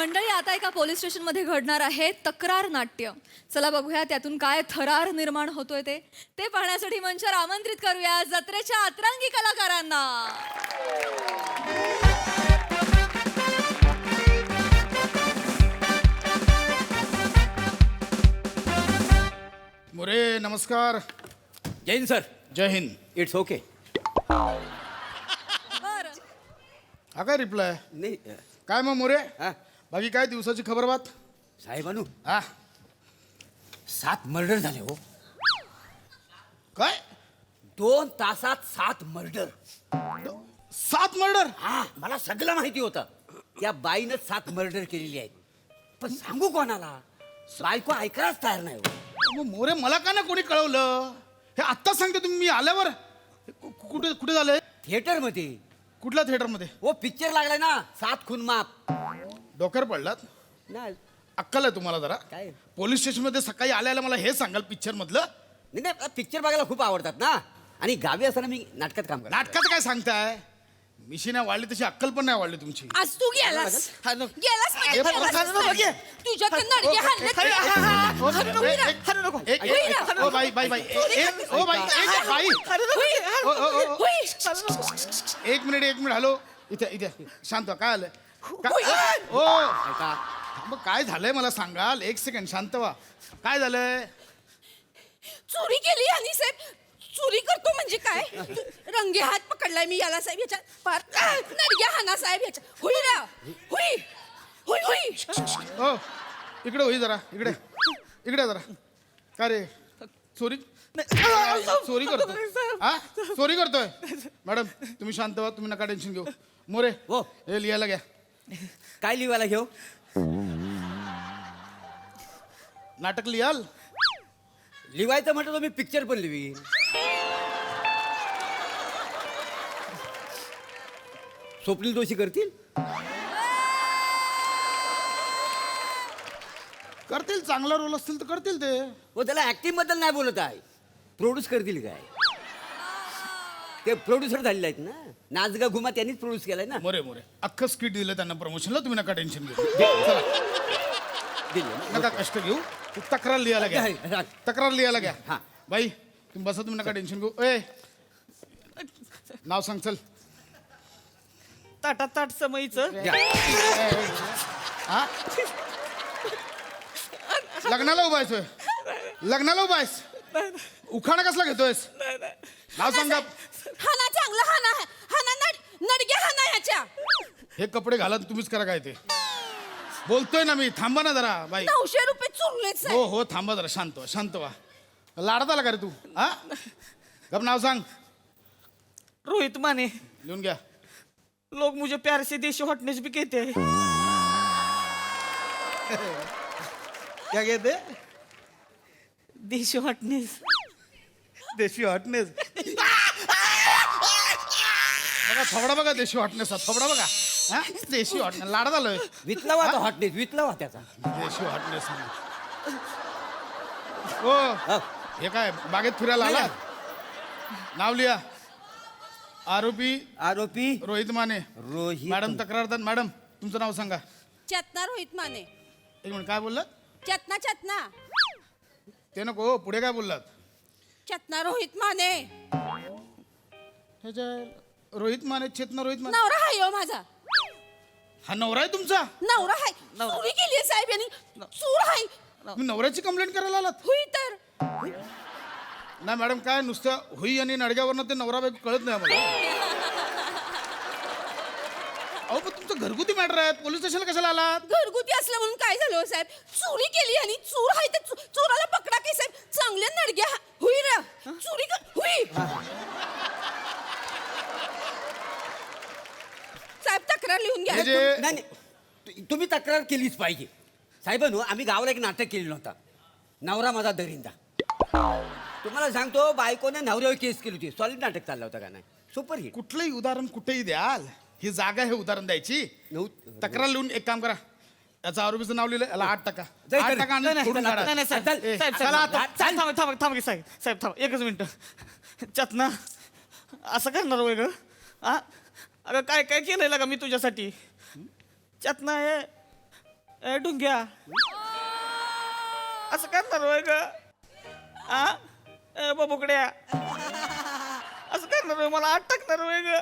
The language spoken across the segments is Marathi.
मंडळी आता एका पोलीस स्टेशनमध्ये घडणार आहे तक्रार नाट्य. चला बघूया त्यातून काय थरार निर्माण होतोय ते पाहण्यासाठी मंचावर आमंत्रित करूया जत्रेच्या अतरंगी कलाकारांना. मोरे नमस्कार. Jai Hind sir. Jai Hind. It's okay. बरं. हा काय रिप्लाय नाही काय मग मोरे हा बाकी काय दिवसाची खबर बात. साहेबानू हा 7 मर्डर झाले हो. काय 2 तासात 7 मर्डर. 7 मर्डर. हा मला सगळं माहिती होतं. त्या बाईनं 7 मर्डर केलेली आहेत. पण सांगू कोणाला? बायको ऐकायलाच तयार नाही हो. मग मोरे मला का नाही कोणी कळवलं. हे आत्ताच सांगते तुम्ही मी आल्यावर. कुठे कुठे झालंय. थिएटर मध्ये. कुठल्या थिएटरमध्ये. हो पिक्चर लागलाय ना 7 खून माप. डोक्यावर पडलात. नाही अक्कल आहे तुम्हाला जरा. काय पोलीस स्टेशनमध्ये सकाळी आल्याला मला हे सांगाल पिक्चर मधलं. नाही पिक्चर बघायला खूप आवडतात ना. आणि गावी असताना मी नाटकात काम करतो. नाटकाचं काय सांगताय. मिशी नाही वाढली तशी अक्कल पण नाही वाढली तुमची. आज तू गेलास गेलास म्हणजे हे गेलास. बघा, तुझ्याकडे नडगे हाणले. ओ बाई बाई बाई ओ बाई बाई एक मिनिट हॅलो इथे इथे शांत व्हा. काय आलं ओ ऐका मग काय झालंय मला सांगाल. एक सेकंड शांत व्हा. काय झालंय. चोरी केली आणि साहेब. चोरी करतो म्हणजे काय. रंगे हात पकडलाय मी याला साहेब. याच्या पार नडगे हाना साहेब याच्या. हुई ना हुई हुई हुई. ओ इकडे होई जरा इकडे इकडे जरा. काय रे चोरी चोरी करतोय. हा चोरी करतोय. मॅडम तुम्ही शांत व्हा. तुम्ही नका टेन्शन घेऊ. मोरे हो. हे लिहायला घ्या. काय लिवायला घेऊ. नाटक लिहाल. लिवायचं म्हटलं तर मी पिक्चर पण लिवीन. स्वप्नील जोशी करतील. करतील. चांगला रोल असतील तर करतील ते. हो त्याला ऍक्टिंग बद्दल नाही बोलत आहे. प्रोड्यूस करतील काय. ते प्रोड्युसर झालेले आहेत ना. नाचगा घुमा त्यांनीच प्रोड्यूस केलाय ना. मोरे मोरे अख्खं स्किट दिलं त्यांना प्रमोशनला. तुम्ही नका टेन्शन घेऊ. चला दिले. नका कष्ट घेऊ. तक्रार लिहायला घ्या. हा. तक्रार लिहायला घ्या. हा. बाई तुम्ही बसा. तुम्ही नका टेन्शन घेऊ. ए नाव सांग चल. ताटात ताट समयचं. घ्या. हा लग्नाला उभा आहेस होय? लग्नाला उभा आहेस. उखाणा कसला घेतोयस. नाव सांगा. हाना चांगला हाना हाना नडगे हाना याच्या. हे कपडे घाला तुम्हीच करा काय ते. बोलतोय ना मी. थांबा ना जरा बाई. 900 रुपये चुरलेत हो साहेब. हो थांबा जरा. शांत व्हा शांत व्हा. लाडत आला का रे तू. हा गप नाव सांग. रोहित माने. लिहून घ्या. लोग मुझे प्यार से देशी हॉटनेस भी कहते हैं. क्या कहते. देशी हॉटनेस. देशी हॉटनेस. बघा थोबडा बघा. देशी हॉटनेस थोबडा बघा. हा देशी हॉटनेस लाडत आलोय. वितलावा आता हॉटनेस वितलावा त्याचा. देशी हॉटनेस. हो हो. हे काय बागेत फिरायला आला. नाव लिहा. आरोपी रोहित माने. रोहित मॅडम तक्रारदार. मॅडम तुमचं नाव सांगा. चेतना रोहित माने. एक मिनिट काय बोललात. चेतना चेतना ते नको पुढे काय बोललात. चेतना रोहित माने. ह्याच्या रोहित माने चेतना रोहित माने. नवरा हाय हो माझा. हा नवरा आहे तुमचा. नवरा हाय. चोरी केली साहेब यांनी. चोर हाय. तुम्ही नवऱ्याची कंप्लेंट करायला आलात. हुई तर नाही मॅडम काय नुसतं हुई आणि नडग्यावरनं ते नवरा बायको कळत नाही आम्हाला. अहो पण तुमचं घरगुती मॅटर आहे. पोलीस स्टेशनला कशाला आलात. घरगुती असलं म्हणून काय झालं हो साहेब. चोरी केली आणि चोर हाय तर चोराला पकडा की साहेब. चांगल्या नडग्या हुई रे. चोरी हुई साहेब तक्रार लिहून घ्या. हे जे नाही नाही. तुम्ही तक्रार केलीच पाहिजे. साहेबांनो आम्ही गावाला एक नाटक केलेलं होता. नवरा माझा दरिंदा. तुम्हाला सांगतो बायकोने नवऱ्यावर केस केली होती. सॉलिड नाटक चाललं होतं का नाही. Super hit. कुठलंही उदाहरण कुठेही द्याल. ही जागा हे उदाहरण द्यायची. तक्रार लिहून एक काम करा. याचं आरोपीचं नाव लिहिलं याला 8%. 8% आणि सोडून काढा. नाही साहेब. ए, साहेब चला आता. थांबा की साहेब. साहेब थांबा एकच मिनिट. चेतना असं करणार वेगळं. हा अगं काय काय केलंय का मी तुझ्यासाठी. चेतना हे ए ढुंग्या असं करणार होय ग आ ए बाबुकड्या असं करणार होय मला आत टाकणार होय ग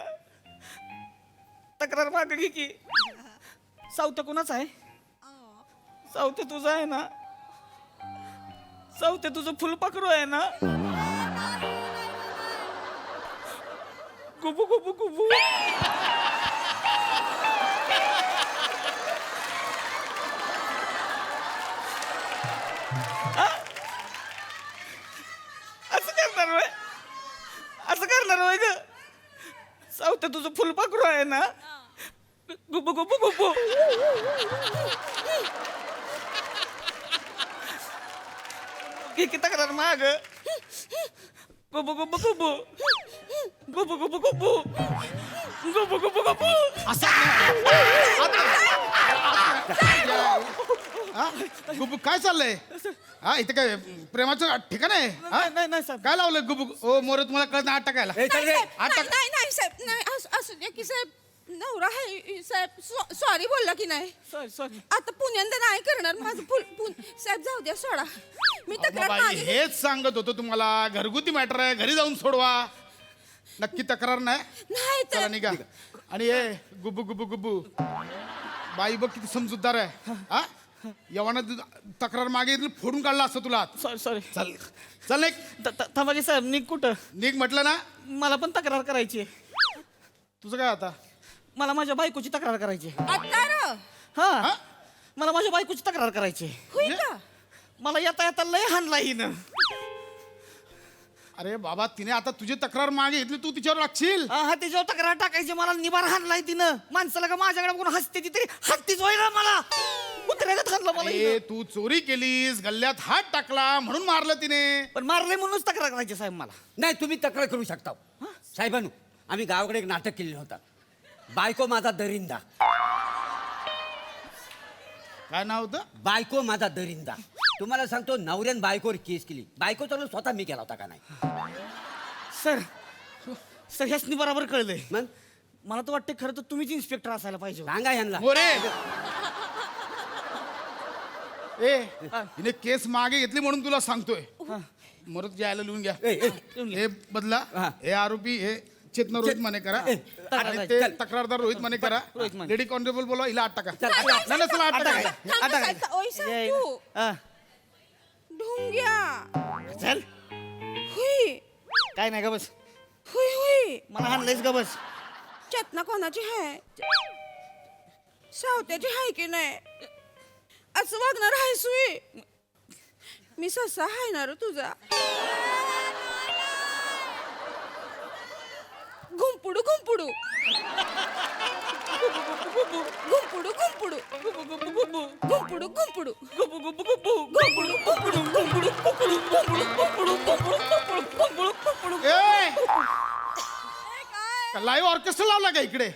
तक्रार माग घे की सावत्या कुणाच आहे सावत्या तुझं आहे ना सावत्या तुझं फुलपाखरू आहे ना गुबू गुबू गुबू असं करणार होय असं करणार होय ग सावत्या तुझं फुलपाखरू आहे ना गुबू गुबू गुबू की तक्रार माग गुबू गुबू गुबू गुबू गुबू गुबू गुबू गुबू गुबू गुबू काय चाललंय हा इथे काय प्रेमाचं ठिकाण आहे हा? नाही साहेब काय लावलंय गुबू ओ मोरे तुम्हाला कळत नाही आत टाकायला ए, चल रे. नाही साहेब नाही असू द्या की साहेब नवरा आहे साहेब सॉरी बोलला की नाही सॉरी आता पुण्यांदा नाही करणार माझं साहेब जाऊ द्या सोडा मी तक्रार बाई मागे हेच सांगत होतो तुम्हाला घरगुती मॅटर आहे घरी जाऊन सोडवा नक्की तक्रार नाही नाही चला तर निघा आणि ए गुबू गुबू गुबू बाई बघ किती समजूतदार आहे हा यवाना तक्रार मागे येतील, फोडून काढला असतं तुला आत. सॉरी चल चल निघ थांबा की साहेब निघ कुठं निघ म्हटलं ना मला पण तक्रार करायची आहे तुझं काय आता मला माझ्या बायकोची तक्रार करायची आहे. आता र हा हा? मला माझ्या बायकोची तक्रार करायची आहे. होई का मला येता येता लय हाणला हिनं अरे बाबा तिने आता तुझी तक्रार मागे घेतली तू तिच्यावर लागशील हा त्याच्यावर तक्रार टाकायची मला निबार हाणलाय तिनं माणसाला का माझ्याकडे बघून हसते ती तरी हसतीच होय ना मला कुत्र्यागत हाणलं मला हिनं. ए तू चोरी केलीस गल्ल्यात हात टाकला म्हणून मारलं तिने पण मारले म्हणूनच तक्रार करायची साहेब मला नाही तुम्ही तक्रार करू शकता साहेबांनो आम्ही गावाकडे एक नाटक केलेलं होतं बायको माझा दरिंदा काय नाव होतं बायको माझा दरिंदा तुम्हाला सांगतो नवऱ्यान बायकोवर केस केली बायको तर स्वतः मी केला होता का नाही सर ह्यासनी बरोबर कळलंय मग मला तर वाटतं खरं तर तुम्हीच इन्स्पेक्टर असायला पाहिजे होते. सांगा यांना मोरे ए हिने केस मागे घेतली म्हणून तुला सांगतोय मरत जायला लिहून घ्या ए, ए, हे बदला हा. हे आरोपी हे चेतना रोहित माने करा आणि ते चल. तक्रारदार रोहित माने करा रोहित माने. लेडी कॉन्स्टेबल बोला हिला आठ टाका चल, नाही, नाही, चला आठ टाका आता काय? ओय साहेब तू हा, ढुंग्या चल हुई काय नाही का बस हुई हुई मला हाणलंयच का बस चेतना कोणाची आहे सावत्याची आहे की नाही असं वागणार आहे सुई मी ससा आहे ना रे तुझा घुंपुडू घुंपुडू घुंपुडू घुंपुडू घुंपुडू घुंपुडू लाईव्ह ऑर्केस्ट्रा लावला का इकडे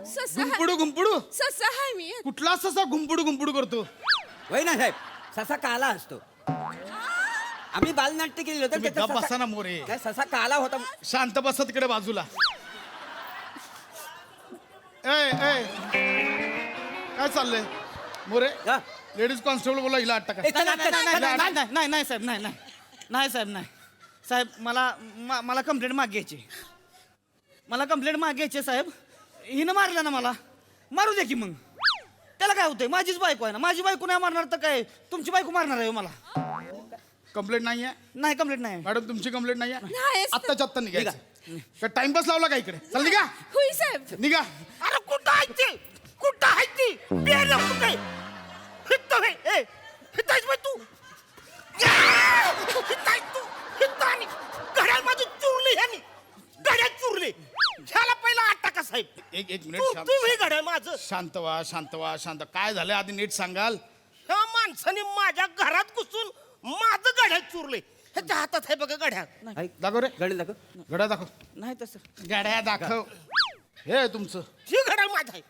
ससा गुंपुडू गुंपुडू ससा आहे मी कुठला ससा गुंपुडू गुंपुडू करतो होय ना साहेब ससा काला असतो आम्ही बालनाट्य केलेलं होतं तुम्ही त्याचा गप्प बसा ससा- ना मोरे नाही, ससा काला होता शांत बसा तिकडे बाजूला ए ए काय चाललंय मोरे हा? लेडीज कॉन्स्टेबल बोला हिला आठ टाका ए, चल, नाही, चल, नाही, चल, नाही, चल, नाही, नाही, नाही, नाही साहेब नाही नाही नाही साहेब नाही साहेब मला कंप्लेंट मागायची मला कंप्लेंट मागायची साहेब हिनं मारलं ना मला मारू द्या की मग त्याला काय होतंय माझीच बायको आहे ना माझी बायको नाही मारणार तर काय तुमची बायको मारणार आहे हो मला कंप्लेंट नाही आहे नाही कंप्लेंट नाही मॅडम तुमची कंप्लेंट नाही नाही, आहे आत्ताच्या आत्ता निघायचं का टाइमपास लावला का इकडे चल निघा हुई साहेब निघा अरे कुठं आहे ती कुठं आहे ती बेल कुठे हित्तो हे ए हितायच बाई तू हिताय तू हितानी घड्याळ माझी चुरली ह्यानी घड्याळ चुरली ह्याला पहिला आठ टाका साहेब एक मिनिट तू शांत- तू हे घड्याळ माझं शांत व्हा शांत व्हा शांत काय झालं आधी नीट सांगाल ह्या माणसाने माझ्या घरात घुसून माझं घड्याळ चुरले ह्याच्या हातात आहे बघा घड्याळ ऐक, दाखव रे गडे दाखव. गड्या दाखव नाही तसं गड्या दाखव हे तुमचं हे घड्याळ माझं आहे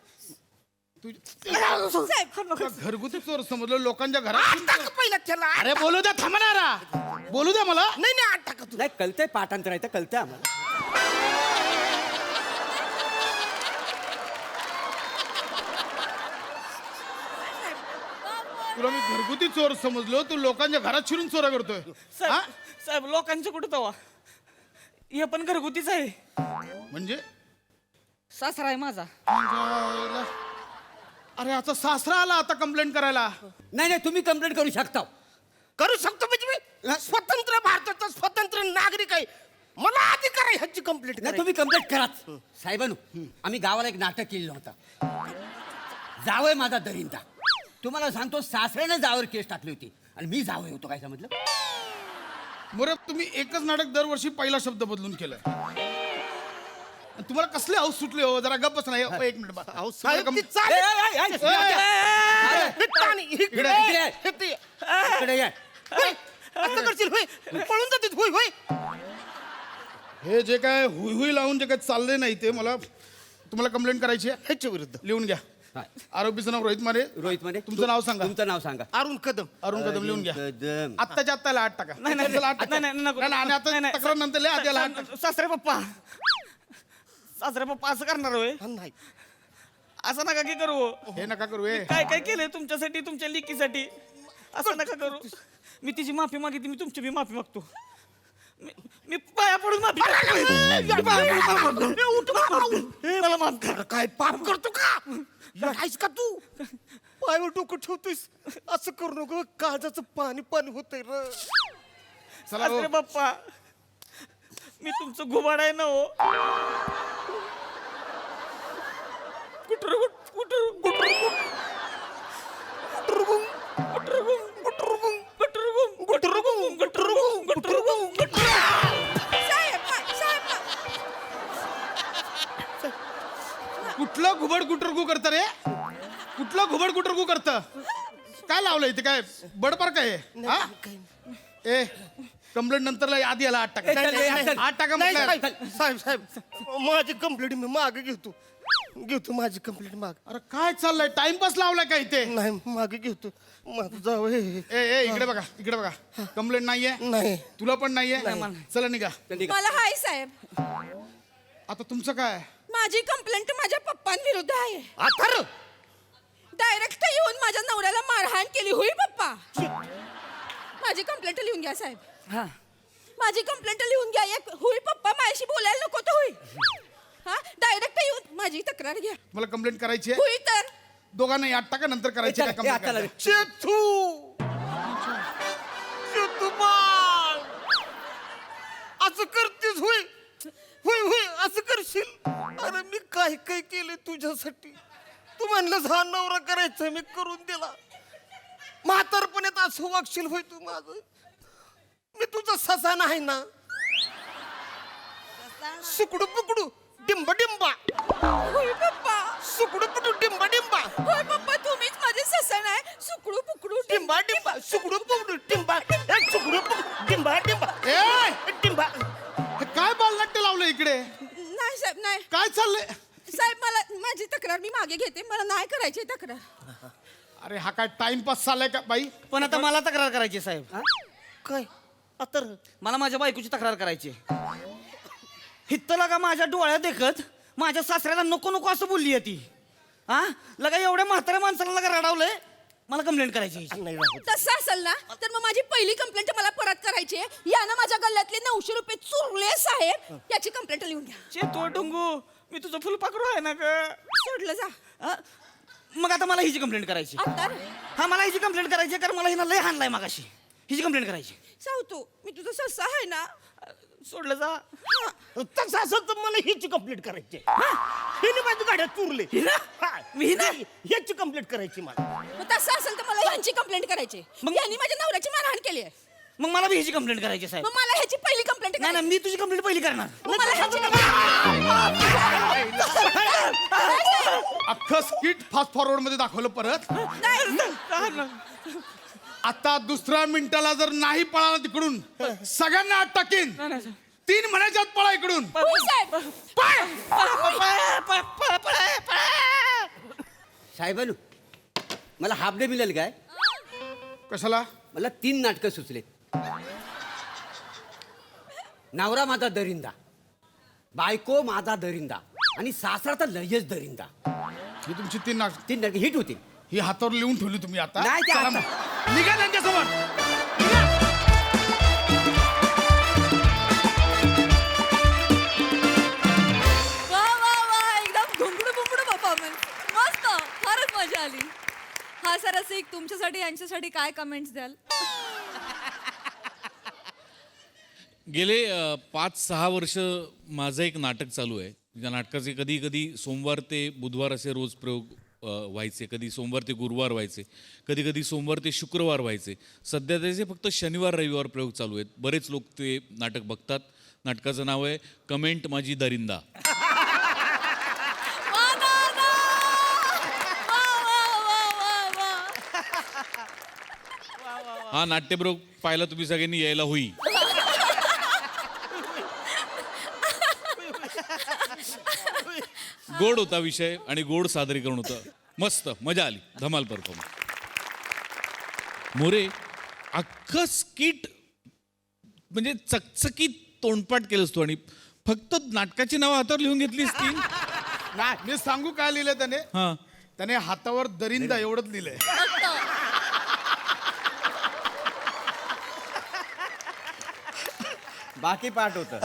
तू साहेब तुला घरगुती चोर समजलं लोकांच्या घरात आठ टाका पहिला त्याला आठ अरे बोलू द्या थांबणारा बोलू द्या मला नाही नाही आठ टाका तू नाही कळतंय पाठांतर आहे तर कळतंय आम्हाला तुला मी घरगुती चोर समजलो, तू लोकांच्या घरात शिरून चोऱ्या करतोय हा? साहेब साहेब लोकांचं कुठं तवा हे पण घरगुतीच आहे. म्हणजे सासरा आहे माझा. जायला. अरे आता सासरा आला आता कंप्लेंट करायला. नाही नाही तुम्ही कंप्लेंट करू शकता. करू शकतो म्हणजे मी स्वतंत्र भारताचा स्वतंत्र नागरिक आहे, मला अधिकार आहे ह्याची कंप्लेंट नाही तुम्ही कंप्लेंट कराच. साहेबांनो आम्ही गावाला एक नाटक केलेलं होतं, जावय माझा दरिंदा. तुम्हाला सांगतो सासऱ्याने जावयावर केस टाकली होती आणि मी जावय होतो. काय समजलं? मोरे तुम्ही एकच नाटक दरवर्षी पहिला शब्द बदलून केलाय. तुम्हाला कसले हाऊस सुटले हो? जरा गप्पच नाही. एक मिनिट बा. साहेब, कम- ती चालेल. इकडे ये. इकडे ये. होय, असं करशील होय, पळून जातील होय होय. हे जे काय हुई हुई लावून जे काय चाललंय नाही ते मला तुम्हाला कंप्लेंट करायची आहे. ह्याच्या विरुद्ध लिहून घ्या. हा. आरोपीचं नाव रोहित मारे. रोहित मध्ये तुमचं नाव सांगा. तुमचं नाव सांगा. अरुण कदम. अरुण कदम लिहून घ्या. कदम. आत्ताच्या आत्ताला 8 टाका. नाही, नाही, चला, 8 टाका. नाही, नाही, नको. नाही, आणि आता नाही, नाही. तक्रार नंतर लिहा, आधी याला 8 टाका. सासरे पप्पा सासरे पप्पा असं करणार होय? नाही असं नका की करू. हे नका करू हे. काय काय केलंय तुमच्यासाठी, तुमच्या लिकीसाठी? असं नका करू. मी तिची माफी मागितली, मी तुमची बी माफी मागतो. मी पाया पडून माफी मागतो. मला माफ कर. अरे काय पाप करतो का? लढाईस का तू? पायावर डोकं ठेवतोयस, असं करू नको. काळजाचं पाणी पाणी होतंय र. चला हो. सासरे पप्पा मी तुमचं घुबाड आहे ना हो. कुटर कुटर कुटर कुठलं घुबड गुटरगू करतं रे? कुठलं घुबड गुटरगू करतं? काय लावलं इथे? काय बडपार काय आहे? हा? ए कंप्लेंट नंतर आधी याला 8 टाका. नाही, नाही, नाही. 8 टाका नाही, म्हटलं. साहेब साहेब माझी कंप्लेंट मी मागे घेतो माझी कंप्लेंट माग. अरे काय चाललंय? टाइमपास लावलाय का इथे? नाही मागे घेतो. माझं जाव हे ए इकडे बघा, इकडे बघा. कंप्लेंट नाहीये, नाही. तुला पण नाहीये. चला निघा. मला हाय साहेब, आता तुमचं काय? माझी कंप्लेंट माझ्या पप्पांविरुद्ध आहे. अथर डायरेक्ट येऊन माझ्या नवऱ्याला मारहाण केली होई पप्पा. माझी कंप्लेंट लिहून घ्या साहेब. हा माझी कंप्लेंट लिहून घ्या. एक होई पप्पा माझ्याशी बोलायला नको तर होई. हा डायरेक्ट येऊन माझी तक्रार घ्या. मला कंप्लेंट करायची आहे. होई तर दोघांनाही 8 टाका नंतर करायची आहे. हे आता complaint लागेल. चेतू बाळ असं करतेस होय होय होय असं करशील? अरे मी काय काय केलं तुझ्यासाठी. तू म्हणलंस हा नवरा करायचा, मी करून दिला. म्हातारपणात असं वागशील होय तू माझं? मी तुझा ससा नाही ना. सुकडू पुकडू डिंबा डिंबा होय पप्पा. सुकडू पुकडू डिंबा डिंबा होय पप्पा, तुम्हीच माझे ससन आहे. सुकडू पुकडू डिंबा डिंबा सुकडू पुकडू डिंबा सुकडू पुकडू डिंबा डिंबा ए! डिंबा. हे काय बालनाट्य लावलं इकडे? नाही साहेब नाही. काय चाललंय? साहेब मला माझी तक्रार मी मागे घेते. मला नाही करायची तक्रार. अरे हा काय टाइमपास चाललाय का बाई? पण आता मला तक्रार करायची आहे, साहेब. काय आता मला माझ्या बायकोची तक्रार करायची आहे. हित्त लगा माझ्या डोळ्यात देखत माझ्या सासऱ्याला नको नको असं बोलली आहे ती. हा लगा एवढ्या म्हाताऱ्या माणसाला लगा रडावलंय. मला कंप्लेंट करायची आहे हिची. नाही राहू. तसं असेल ना तर मग माझी पहिली कंप्लेंट मला परत करायची आहे. यानं माझ्या गल्ल्यातले 900 रुपये चुरले साहेब. याची कंप्लेंट लिहून घ्या. चेतो डुंगू मी तुझं फुलपाखरू आहे ना ग. सोडलं जा हा? मग आता मला हिची कंप्लेंट करायची. आता हा मला हिची कंप्लेंट करायची आहे, कारण मला हिनं लय हाणलाय मागाशी. हिची कंप्लेंट करायची. सावतो मी तुझा सस्सा आहे ना. सोडलं जा. तसं असं तर मला हीच कंप्लीट करायची आहे. हिने माझी गाड्या चुरले. हा, मी हिने? ह्याची कंप्लीट करायची मला. मग तसं असेल तर मला यांची कंप्लेंट करायची. मग यांनी माझ्या नवऱ्याची मारहाण केली आहे. मग मला बी हिची कंप्लेंट करायची आहे, साहेब. मग मला ह्याची पहिली कंप्लेंट नाही नाही मी तुझी कंप्लेंट पहिली करणार. मला ह्याची अख्खं स्किट फास्ट फॉरवर्ड मध्ये दाखवलं परत. आता दुसऱ्या मिनिटाला जर नाही पळाला तिकडून सगळ्यांना 8 टाकीन. 3 महिन्याच्या आत पळा इकडून. साहेबांनो मला हाफ डे मिळेल काय? कशाला? मला 3 नाटकं सुचलेत. नवरा माझा दरिंदा, बायको माझा दरिंदा आणि सासरा तर लयच दरिंदा. ही तुमची 3 नाटक. 3 नाटकं हिट होतील. ही हातावर लिहून ठेवली तुम्ही आता नाही, ते चला आता- मग. निघा त्यांच्यासमोर. वा वा वा एकदम घुंगडू घुंगडू परफॉर्मन्स मस्त फारच मजा आली. हा सर रसिक तुमच्यासाठी यांच्यासाठी काय कमेंट्स द्याल? गेले 5-6 वर्ष माझं एक नाटक चालू आहे. त्या नाटकाचे कधी कधी सोमवार ते बुधवार असे रोज प्रयोग व्हायचे, कधी सोमवार ते गुरुवार व्हायचे, कधी कधी सोमवार ते शुक्रवार व्हायचे. सध्या त्याचे फक्त शनिवार रविवार प्रयोग चालू आहेत. बरेच लोक ते नाटक बघतात. नाटकाचं नाव आहे कमेंट माझी दरिंदा. वा, वा, वा. वा, वा, वा, वा. हा नाट्यप्रयोग पाहायला तुम्ही सगळ्यांनी यायला होईल. गोड होता विषय आणि गोड सादरीकरण होतं. मस्त मजा आली. धमाल परफॉर्मन्स. मोरे अख्खं स्किट म्हणजे चकचकीत तोंडपाठ केलंस तू आणि फक्त नाटकाची नावं हातावर लिहून घेतलीस ती. मी सांगू काय लिहिलंय त्याने? हा त्याने हातावर दरिंदा एवढंच लिहिलंय. बाकी पाठ होतं.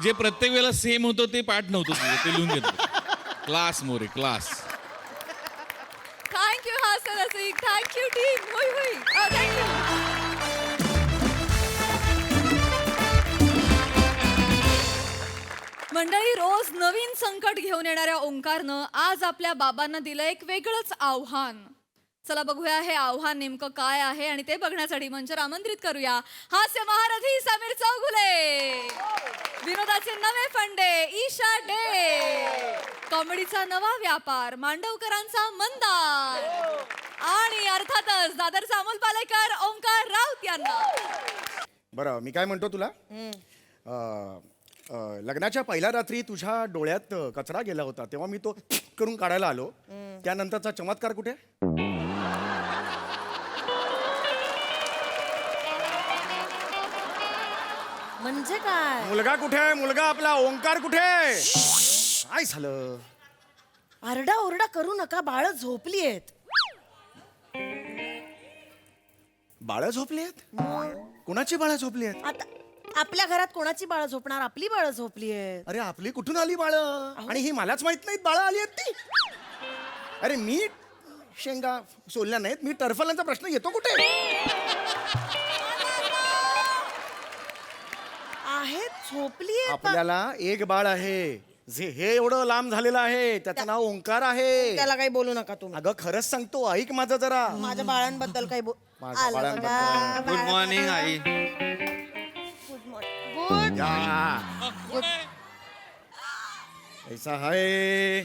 जे प्रत्येक वेळेला सेम होतं ते पाठ नव्हतं तुझं, ते लिहून घेतलं. Class More class. थँक्यू हा सर रसिक. Thank you team. होय होय थँक्यू. मंडळी रोज नवीन संकट घेऊन येणाऱ्या ओंकारनं आज आपल्या बाबांना दिलं एक वेगळंच आव्हान. चला बघूया हे आव्हान नेमकं काय आहे आणि ते बघण्यासाठी मंचावर आमंत्रित करूया हास्य महारथी समीर चौगुले, विनोदाचे नवे फंडे ईशा डे, कॉमेडीचा नवा व्यापार मांडवकरांचा मंदार आणि अर्थातच दादरचा अमोल पालेकर ओंकार राऊत यांना. बरं मी काय म्हणतो तुला लग्नाच्या पहिल्या रात्री तुझ्या डोळ्यात कचरा गेला होता तेव्हा मी तो करून काढायला आलो. त्यानंतरचा चमत्कार कुठे? म्हणजे काय? मुलगा कुठे? मुलगा आपला ओंकार कुठे? काय झालं? आरडा ओरडा करू नका, बाळ झोपली आहेत. बाळं झोपली आहेत? कुणाची बाळं झोपली आहेत? आता आपल्या घरात कोणाची बाळ झोपणार? आपली बाळ झोपली आहेत. अरे आपली कुठून आली बाळं? आणि ही मलाच माहित नाहीत बाळं आली आहेत ती. अरे मी शेंगा सोलल्या नाहीत, मी टरफलांचा प्रश्न येतो कुठे? आहेत झोपली आहेत. आपल्याला एक बाळ आहे जे हे एवढं लांब झालेलं आहे, त्याचं नाव ओंकार आहे. त्याला काही बोलू नका तुम्ही. अगं खरंच सांगतो, ऐक माझं जरा. माझ्या बाळांबद्दल काही माझ्या आलं बाळांबद्दल. बघा. Good morning I. Good morning. Good. ऐसा है.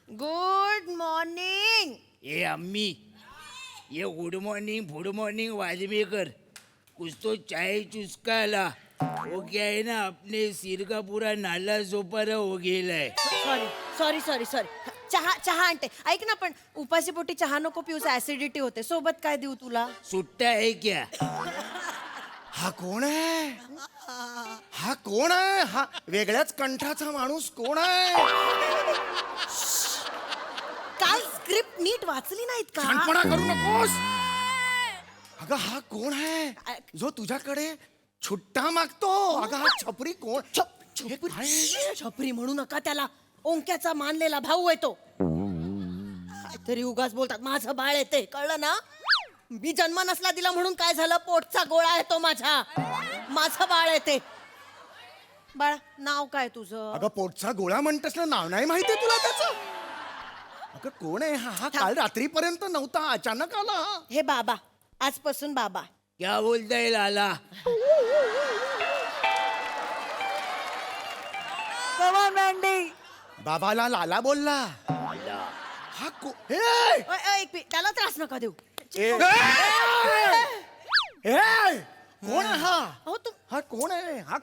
Good morning. ये अम्मी, ये गुड मॉर्निंग वाजपेकर, कुछ तो चाय चुस्का ला. वो क्या है ना, अपने सिर का पूरा नाला सोपारा हो गेला है. Sorry sorry sorry. चहा आणते. ऐक ना, पण उपाशी पोटी चहा नको पिऊस, ऍसिडिटी होते. सोबत काय देऊ तुला? सुट्टा है क्या? हा कोण आहे? हा कोण आहे? हा वेगळ्याच कंठाचा माणूस कोण आहे? काल स्क्रिप्ट नीट वाचली नाहीत का? शानपणा करू नकोस. अगं हा कोण आहे जो तुझ्याकडे छुट्टा मागतो? अगं हा छपरी कोण? छपरी म्हणू नका त्याला. ओंक्याचा मानलेला भाऊ आहे तो. काहीतरी उगाच बोलतात. माझं बाळ येते, कळलं ना? मी जन्म नसला दिला म्हणून काय झालं? पोटचा गोळा आहे तो माझा. माझं बाळ येते. बाळा नाव काय तुझं? अगं पोटचा गोळा म्हणतेस ना, नाव नाही माहिती तुला त्याचं? अगं कोण आहे हा? हा काल रात्रीपर्यंत नव्हता, अचानक आला. हे बाबा, आजपासून बाबा. क्या बोलता है लाला? बाबाला लाला बोलला. हा एक मिनिट, त्याला त्रास नका देऊ. कोण आहे हा? अहो तू हा कोण आहे? हा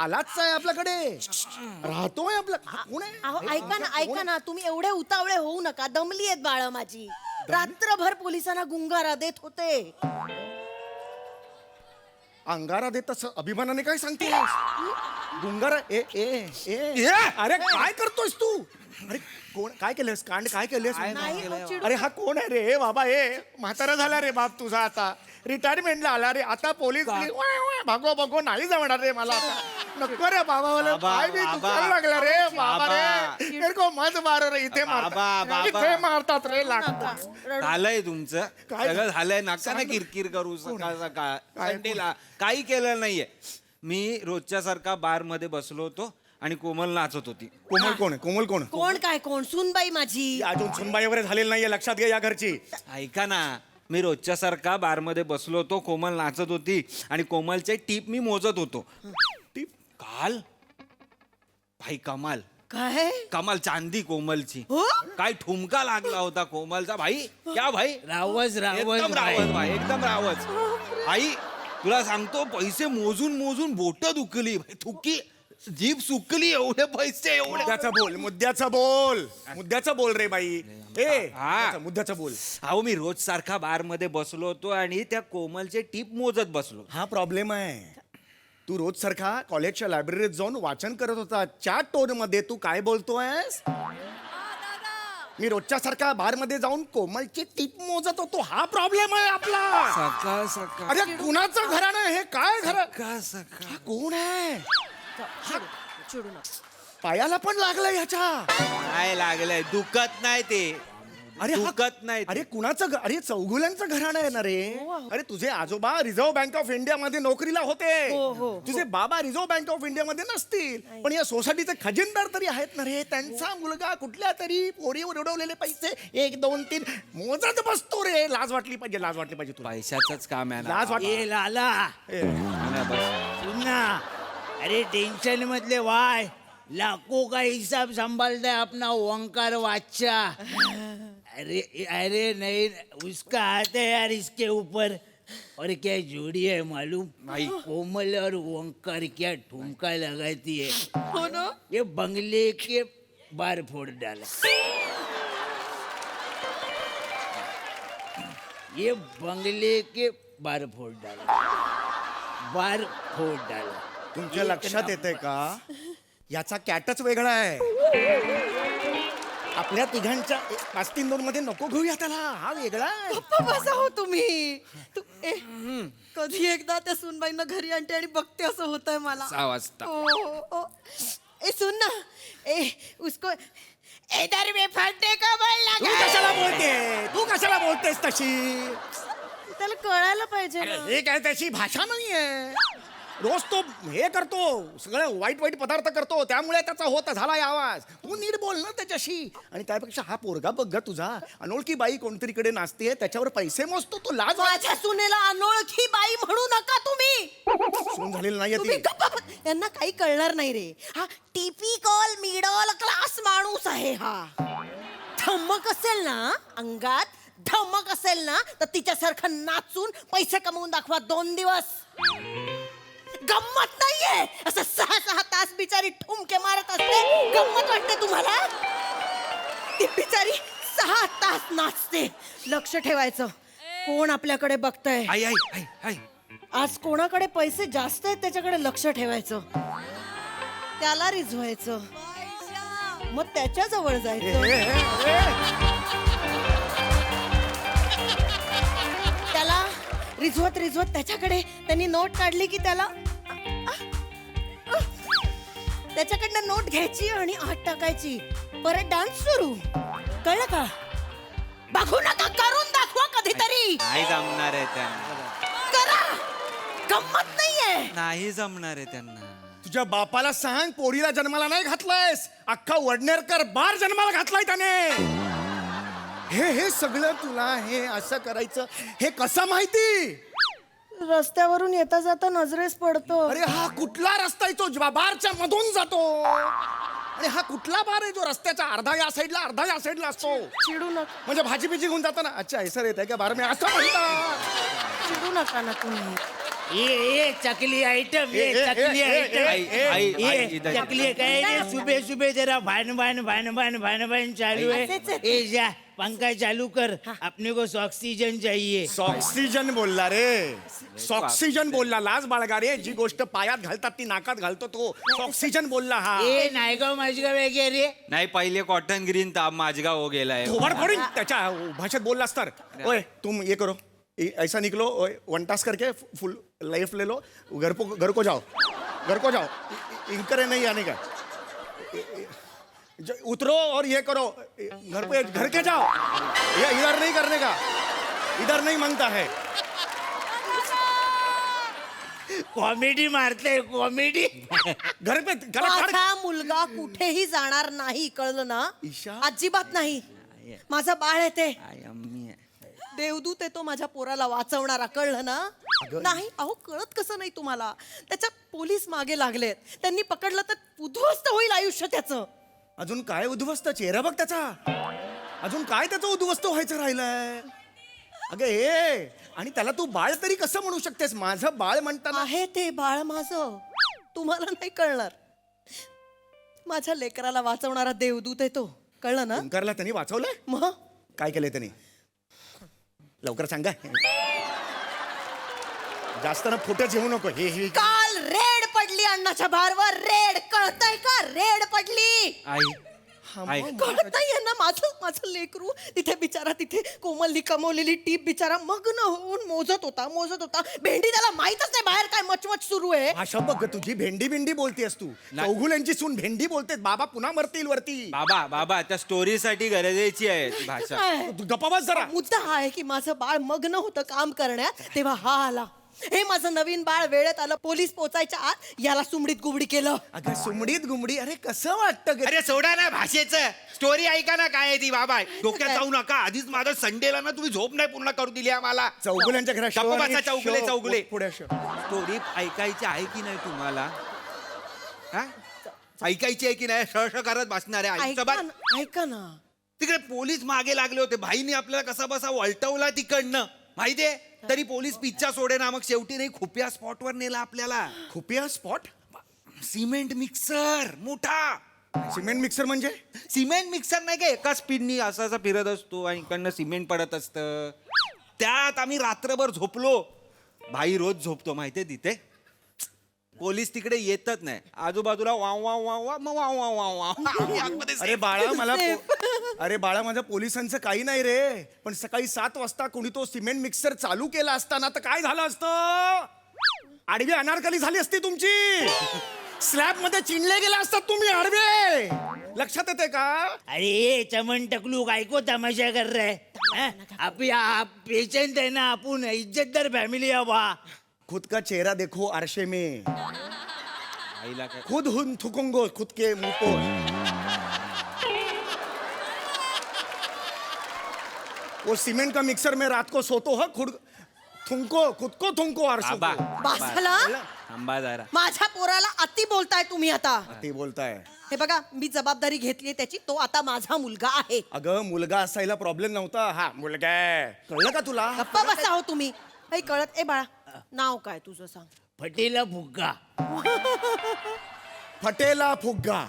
आलाच आहे आपल्याकडे, राहतोय आपल्या. हा कोण आहे? अहो ऐका ना, ऐका ना, तुम्ही एवढे उतावळे होऊ नका. दमली आहेत बाळ माझी. रात्रभर पोलिसांना गुंगारा देत होते. अंगारा देत असं अभिमानाने काय सांगतेस गुंगारा ए ए ए अरे काय करतोयस तू अरे कोण काय केलंस कांड काय केलंस अरे हा कोण आहे रे बाबा हे म्हातारा झाला रे बाप तुझा आता रिटायरमेंटला आला रे आता पोलीस भागो भागो नाही जमणार रे मला आता नको रे बाबा मला काय मी दुखायला लागला रे बाबा रे मेरे को मत मारो रे इथे मारतात इथे मारतात रे लागतात झालंय तुमचं काय? सगळं झालंय नका ना किरकिर करू सकाळ सकाळ संडेला काही केलं नाहीये मी रोजच्या सारखा बार मध्ये बसलो होतो आणि कोमल नाचत होती. कोमल कोण आहे कोमल कोण कोण काय कोण सुनबाई माझी अजून सुनबाई वगैरे झालेली नाहीये लक्षात घ्या या घरची ऐका ना मी रोजच्या सारखा बार मध्ये बसलो होतो कोमल नाचत होती आणि कोमलचे टीप मी मोजत होतो. टीप काल भाई कमाल काय कमाल चांदी कोमलची हो काय ठुमका लागला होता कोमलचा भाई क्या भाई रावच एकदम रावच भाई एकदम रावच आई तुला सांगतो पैसे मोजून मोजून बोट दुखली थुकी जीभ सुकली एवढे पैसे एवढे मुद्द्याचं बोल रे बाई हा. मुद्द्याचं बोल अहो मी रोज सारखा बार मध्ये बसलो होतो आणि त्या कोमलचे टीप मोजत बसलो. हा प्रॉब्लेम आहे तू रोज सारखा कॉलेजच्या लायब्ररीत जाऊन वाचन करत होता त्या टोन मध्ये तू काय बोलतोयस मी रोजच्या सारखा बार मध्ये जाऊन कोमलची टीप मोजत होतो हा प्रॉब्लेम आहे आपला सकाळ सकाळ अरे कुणाचं घराणं आहे हे काय घर सकाळ हा कोण आहे चिडू नका पायाला पण लागलंय ह्याच्या काय लागलंय दुखत नाही ते अरे हा- दुखत नाही ते. अरे कुणाचं अरे चौगुल्यांचं घराणं आहे ना रे अरे तुझे आजोबा रिझर्व्ह बँक ऑफ इंडिया मध्ये नोकरीला होते तुझे बाबा रिझर्व्ह बँक ऑफ इंडिया मध्ये नसतील पण या सोसायटीचे खजिनदार तरी आहेत ना रे त्यांचा मुलगा कुठल्या तरी पोरीवर उडवलेले पैसे 1 2 3 मोजत बसतो रे लाज वाटली पाहिजे तुला पैशाचंच काम आहे ना. लाज वाट ए लाला ए, मला बस. सुन ना अरे टेंशन मतले वाय लाखों का हिसाब संभालता है अपना ओंकार बादशाह. अरे नहीं उसका हाथ है यार इसके ऊपर और क्या जोड़ी है मालूम भाई कोमल और ओंकार क्या ठुमका लगाती है हो ना ये बंगले के बार फोड़ डाला ये बंगले के बार फोड़ डाला तुमच्या लक्षात येते का याचा कॅटच वेगळा आहे आपल्या तिघांच्या 5-3-2 मध्ये नको घेऊया त्याला हा वेगळा आहे गप्पा बसा हो तुम्ही कधी एकदा त्या सुनबाईंना घरी आणते आणि बघते असं होतंय मला 6 वाजता. ओ. ए सुन ना ए उसको इधर में फटने का बल लगा तू कशाला बोलतेस तशी त्याला कळायला पाहिजे ना हे काय त्याची भाषा नाहीये रोज तो हे करतो सगळं वाईट पदार्थ करतो त्यामुळे त्याचा होता झालाय आवाज तू नीट बोल ना त्याच्याशी आणि त्यापेक्षा हा पोरगा बघ ग तुझा अनोळखी बाई कोणतरीकडे नाचते त्याच्यावर पैसे मोजतो तो लाज माझ्या सुनेला अनोळखी बाई म्हणू नका तुम्ही सून झालेली नाहीये तुम्ही ती गप्पा यांना काही कळणार नाही रे हा टिपिकल मिडल क्लास माणूस आहे हा धमक असेल ना अंगात धमक असेल ना तर तिच्यासारखं नाचून पैसे कमवून दाखवा 2 दिवस गंमत नाहीये असं 6 तास बिचारी ठुमके मारत असते गंमत वाटते तुम्हाला ती बिचारी 6 तास नाचते लक्ष ठेवायचं कोण आपल्याकडे बघतंय आई आई आई आई आज कोणाकडे पैसे जास्त आहेत त्याच्याकडे लक्ष ठेवायचं त्याला रिझवायचं मग त्याच्या जवळ जायचं त्याला रिझवत त्याच्याकडे त्यांनी नोट काढली की त्याला त्याच्याकडनं नोट घ्यायची आणि आत टाकायची परत डान्स सुरू कळलं का बघू नका करून दाखवा कधीतरी नाही जमणार आहे त्यांना करा गंमत नाहीये नाही जमणार आहे त्यांना तुझ्या बापाला सांग पोरीला जन्माला नाही घातलायस अख्खा वडनेरकर बार जन्माला घातलाय त्याने हे सगळं तुला हे असं करायचं हे कसं माहिती रस्त्यावरून येता जाता नजरेस पडतो अरे हा कुठला रस्ता आहे तो बारच्या मधून जातो अरे हा कुठला बार आहे जो रस्त्याच्या अर्धा या साईडला असतो चिडू नका म्हणजे भाजी बिजी घेऊन जाताना अच्छा सर येत आहे का बार मी असं म्हणतात चिडू नका ना तुम्ही ये चकली आइटम ये चकली आइटम आई, आई, ये इधर। चकली कहे सुबह सुबह जरा भान चालू है ऐसेच आहे. ये जा पंखा चालू कर, अपने को ऑक्सीजन चाहिए. ऑक्सिजन बोलला रे ऑक्सिजन बोलला. लाज बाळगा रे. जी गोष्ट पायात घालतात ती नाकात घालतो तो ऑक्सिजन बोलला हा. ए नायगाव माझगाव आहे रे. नाही पहिले कॉटन ग्रीन था माझगाव हो गेलाय. थोबाड फोडीन त्याच्या भाषेत बोललास तर. ओए तुम ये करो ऐसा निकलो. ओए वन टास्क करके फुल लाइफ ले लो. घर को जाओ. इनकरे नहीं आने का. उतरो और ये करो. घर के जाओ. ये इधर नहीं करने का. इधर नहीं मांगता है. कॉमेडी मारते कॉमेडी. घर पे गला काढ. माझा मुलगा कुठेही जाणार नाही, कळलं ना? ईशा. अजिबात नाही. माझा बाळ येते, देवदूत येतो माझ्या पोराला वाचवणारा, कळलं ना? नाही अहो, कळत कसं नाही तुम्हाला? त्याच्या पोलीस मागे लागलेत. त्यांनी पकडलं तर उद्ध्वस्त होईल आयुष्य त्याचं. अजून काय उद्ध्वस्त? चेहरा बघ त्याचा. अजून काय त्याचं उद्ध्वस्त व्हायचं राहिलंय? अगं हे, आणि त्याला तू बाळ तरी कसं म्हणू शकतेस? माझं बाळ म्हणताना आहे ते बाळ माझं, तुम्हाला नाही कळणार. माझ्या लेकराला वाचवणारा देवदूत येतो, कळलं ना? ओंकारला त्यांनी वाचवलंय. मग काय केलंय त्यांनी? लवकर सांगा. जास्त ना फुटच येऊ नको. हे काल रेड पडली अण्णाच्या बारवर. रेड, कळतंय का? रेड पडली. कळतंय ना? माझं लेकरू तिथे बिचारा, तिथे कोमलनी कमवलेली टीप बिचारा मग्न होऊन मोजत होता. भेंडी त्याला माहितच नाही बाहेर काय मचमच सुरू आहे. भाषा बघ तुझी. भेंडी बोलतेस तू. चौघुल्यांची सून भेंडी बोलतेस. बाबा पुन्हा मरतील वरती. बाबा त्या स्टोरीसाठी गरजेची आहे ती भाषा. तू गप्पा बस जरा. मुद्दा हा आहे की माझं बाळ मग्न होतं काम करण्यात, तेव्हा हा आला. हे माझं नवीन बाळ वेळेत आलं. पोलीस पोचायच्या आत याला सुमडीत गुबडी केलं. अगं सुमडीत गुमडी. अरे कसं वाटतं ग? अरे सोडा ना भाषेचं. स्टोरी ऐका ना काय आहे ती बाबा. डोक्यात जाऊ नका. आधीच माझं संडेला ना तुम्ही झोप नाही पूर्ण करू दिली आम्हाला. चौगुल्यांच्या घरात show आणि गप्पा बसा, चौगुले show. पुढे show. स्टोरी ऐकायची आहे की नाही तुम्हाला? हा? ऐकायची आहे की नाही? श करत बसणार आहे. ऐका ना. तिकडे पोलीस मागे लागले होते. भाईने आपल्याला कसा बसा वळटवला तिकडनं माहितीये. तरी पोलीस पिच्चा सोडे ना. मग शेवटी नाही खुप्या स्पॉटवर नेला आपल्याला. खुपिया स्पॉट? सिमेंट मिक्सर मोठा. सिमेंट मिक्सर म्हणजे? सिमेंट मिक्सर नाही का एका स्पीडनी असा फिरत असतो आणि इकडनं सिमेंट पडत असतं. त्यात आम्ही रात्रभर झोपलो. भाई रोज झोपतो माहितीये तिथे. पोलीस तिकडे येतच नाही. आजूबाजूला वाव वाव वाव वाव मग वाव वाव वाव वाव. आम्ही आतमध्ये अरे बाळा मला अरे बाळा माझ्या पोलिसांचं काही नाही रे. पण सकाळी 7 वाजता कोणी तो सिमेंट मिक्सर चालू केला असताना तर काय झालं असतं? आडवी अनारकली झाली असती तुमची. स्लॅब मध्ये चिनले गेला असतात तुम्ही आडवे. लक्षात येते का? अरे चमन टकलू काय को तमाशा कर रहा है? आप पेशंट है ना. आपण इज्जतदार फॅमिली हवा. खुद का चेहरा देखो आरशे में. आईला काय खुद हुन थुकूंगो खुद के मुंह को. वो सीमेंट का मिक्सर में रात को सोतो है. खुद को थुंको आरशे बाबा को. बासाला थांबा जरा. माझ्या पोराला अति बोलताय तुम्ही आता. ते बोलताय. हे बघा, मी जबाबदारी घेतली त्याची. तो आता माझा मुलगा आहे. अगं मुलगा असायला प्रॉब्लेम नव्हता. हा मुलगा आहे. कळलं का तुला? गप्पा बसा हो तुम्ही. काही कळत. ए बाळा, नाव काय तुझं सांग. फटेला फुग्गा. फटेला फुग्गा.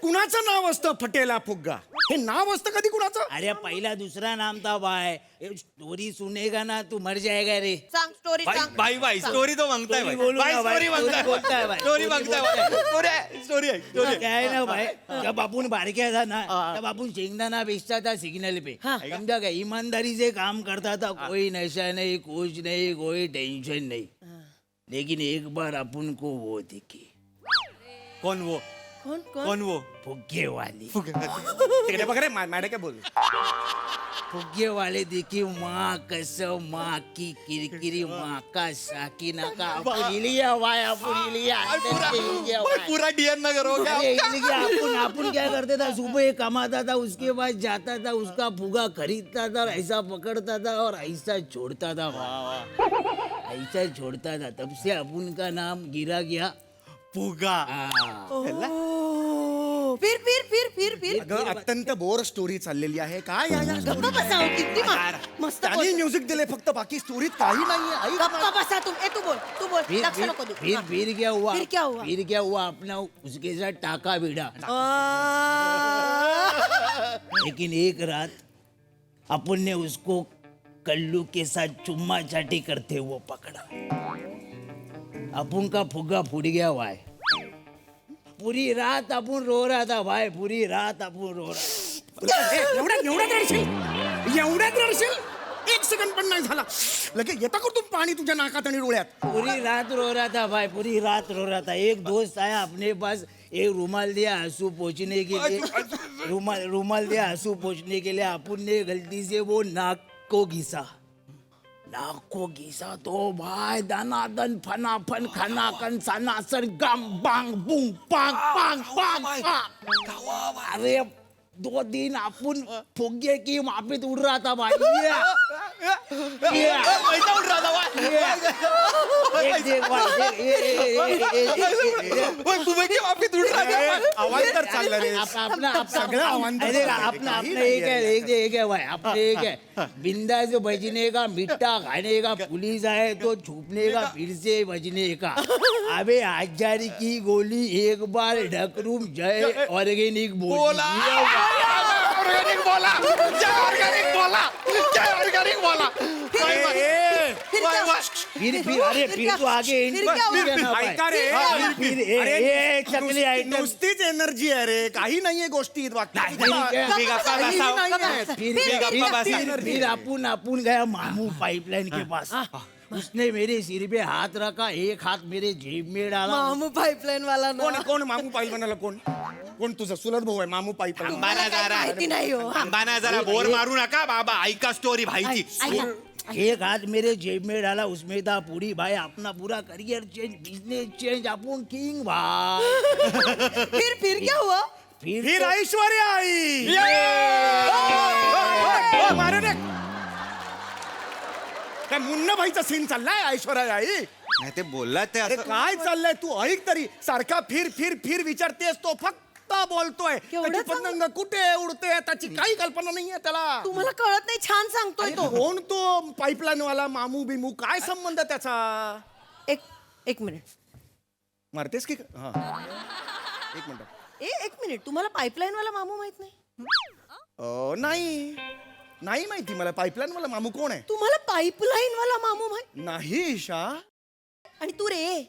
कुणाचं नाव असतं फटेला फुग्गा? हे नाव असतं कधी कुणाचं? अरे पहिला दूसरा नाम था भाई. स्टोरी सुनेगा ना तू मर जाएगा रे. सांग स्टोरी सांग. भाई स्टोरी तो मांगताय स्टोरी बोलू ना भाई. स्टोरी बोलताय भाई. स्टोरी मागताय. स्टोरी क्या है ना भाई, जब अपन बारक्या था ना तब अपन शेंगदाना बेचता था सिग्नल पे. समझा क्या? ईमानदारी से काम करता था. कोई नशा नहीं, कुछ नहीं, कोई टेंशन नहीं. लेकिन एक बार अपन को वो दिखी. कोण वो? कोण वो? फुग्गे वाली. तिकडे बघ रे. मॅडम काय बोल. फुग्गे वाले दिखी. माँ कसम, माँ की किरकिरी, माँ का साकिना का. अपन इलिया भाई, अपन इलिया. पूरा डीएन नगर हो गया. अपन क्या करते था? सुबह कमाता था, उसके बाद जाता था, उसका फुगा खरीदता था और ऐसा पकड़ता था और ऐसा छोड़ता था. वाह, ऐसा छोड़ता था. तब से अपन का नाम गिरा गया फुगा. फिर अगं अत्यंत बोर स्टोरी चाललेली आहे. काय या गप्पा बसा हो. किती मस्त त्यांनी बोल. म्युझिक दिले फक्त. बाकी स्टोरीत काही नाहीये. गप्पा बसा तुम. तू बोल. लक्ष नको देऊ. फिर क्या हुआ? फिर क्या हुआ? फिर क्या हुआ? अपना उसके साथ टाका भिड़ा. आ, लेकिन एक रात अपन ने उसको कल्लू के साथ चुम्मा चाटी करते हुए पकड़ा। अपन का फुग्गा फूट गया भाई। पूरी रात अपन रो रहा था भाई, पूरी रात अपन रो रहा। एवढ्यात रडशील? एक सेकंड पण नाही झाला लगेच येता करतो पाणी तुझ्या नाकात आणि डोळ्यात. पूरी रात रो रहा था भाई, पूरी रात रो रहा था। एक दोस्त आया अपने पास, एक रुमाल दिया आंसू पोंछने के लिए, रुमाल दिया आंसू पोंछने के लिए। अपन ने गलती से वो नाक को घिसा तो भाई दनादन फनाफन खनाकन सनासन गम बांग बूंग पांग पांग पांग पांग। अरे 2 दिन अपन फुग्गे की माफित उड़ रहा था भाई। पैसा उड रहा था. एक देख भाई, तुम्ही की वापी उड रहा था. आवाज तर चालला रे. सगळं अवांतर अपना एक है भाई, अपने एक है बिंदा से बजने का, मिट्टा खाने का, पुलिस आए तो छुपने का, फिर से बजने का। अबे 1000 की गोली एक बार ढकरूम जय ऑर्गेनिक बोला. ऑर्गेनिक बोला. फिर तो आगे ऐका रे. फिर चकली आइटम, नुसतीच एनर्जी आहे रे, काही नाहीये गोष्टी फिर अपन गया मामू पाइपलाइन के पास। उसने मेरे सिर पे हाथ रखा, एक हाथ मेरे जेब में डाला। मामू पाईपलाईन वाला ना. कोण कोण मामू पाईल म्हणाला? कोण तुझा सुलभ भाऊ आहे मामू पाईप? मला काही माहिती नाही हो. थांबाना जरा बोर मारू नका बाबा, ऐका स्टोरी भाईची. एक हाथ मेरे जेब में डाला, उसमें था पूरी भाई अपना पूरा करियर चेंज, बिजनेस चेंज, अपन किंग भाई। फिर क्या हुआ? फिर ऐश्वर्या आई. मारे रे. काय मुन्ना भाईचा सीन चाललाय ऐश्वर्या आई? नाही ते बोलला ते अरे काय चाललंय तू? ऐक तरी, सारखा फिर विचारतेस, तो फक्त बोलतोय. केवढं त्याची पतंग कुठे उडते त्याची काही कल्पना नाहीये त्याला. तुम्हाला कळत नाही, छान सांगतोय तो. कोण तो पाईपलाईन वाला मामू बिमू? काय संबंध त्याचा? एक मिनिट. मारतेस की? हा, एक मिनिट. एक मिनिट, तुम्हाला पाईपलाईन वाला मामू माहित नाही? नाही माहिती मला पाईपलाईन वाला मामू कोण आहे. तुम्हाला पाईपलाईन वाला मामू माहित नाही ईशा. आणि तू रे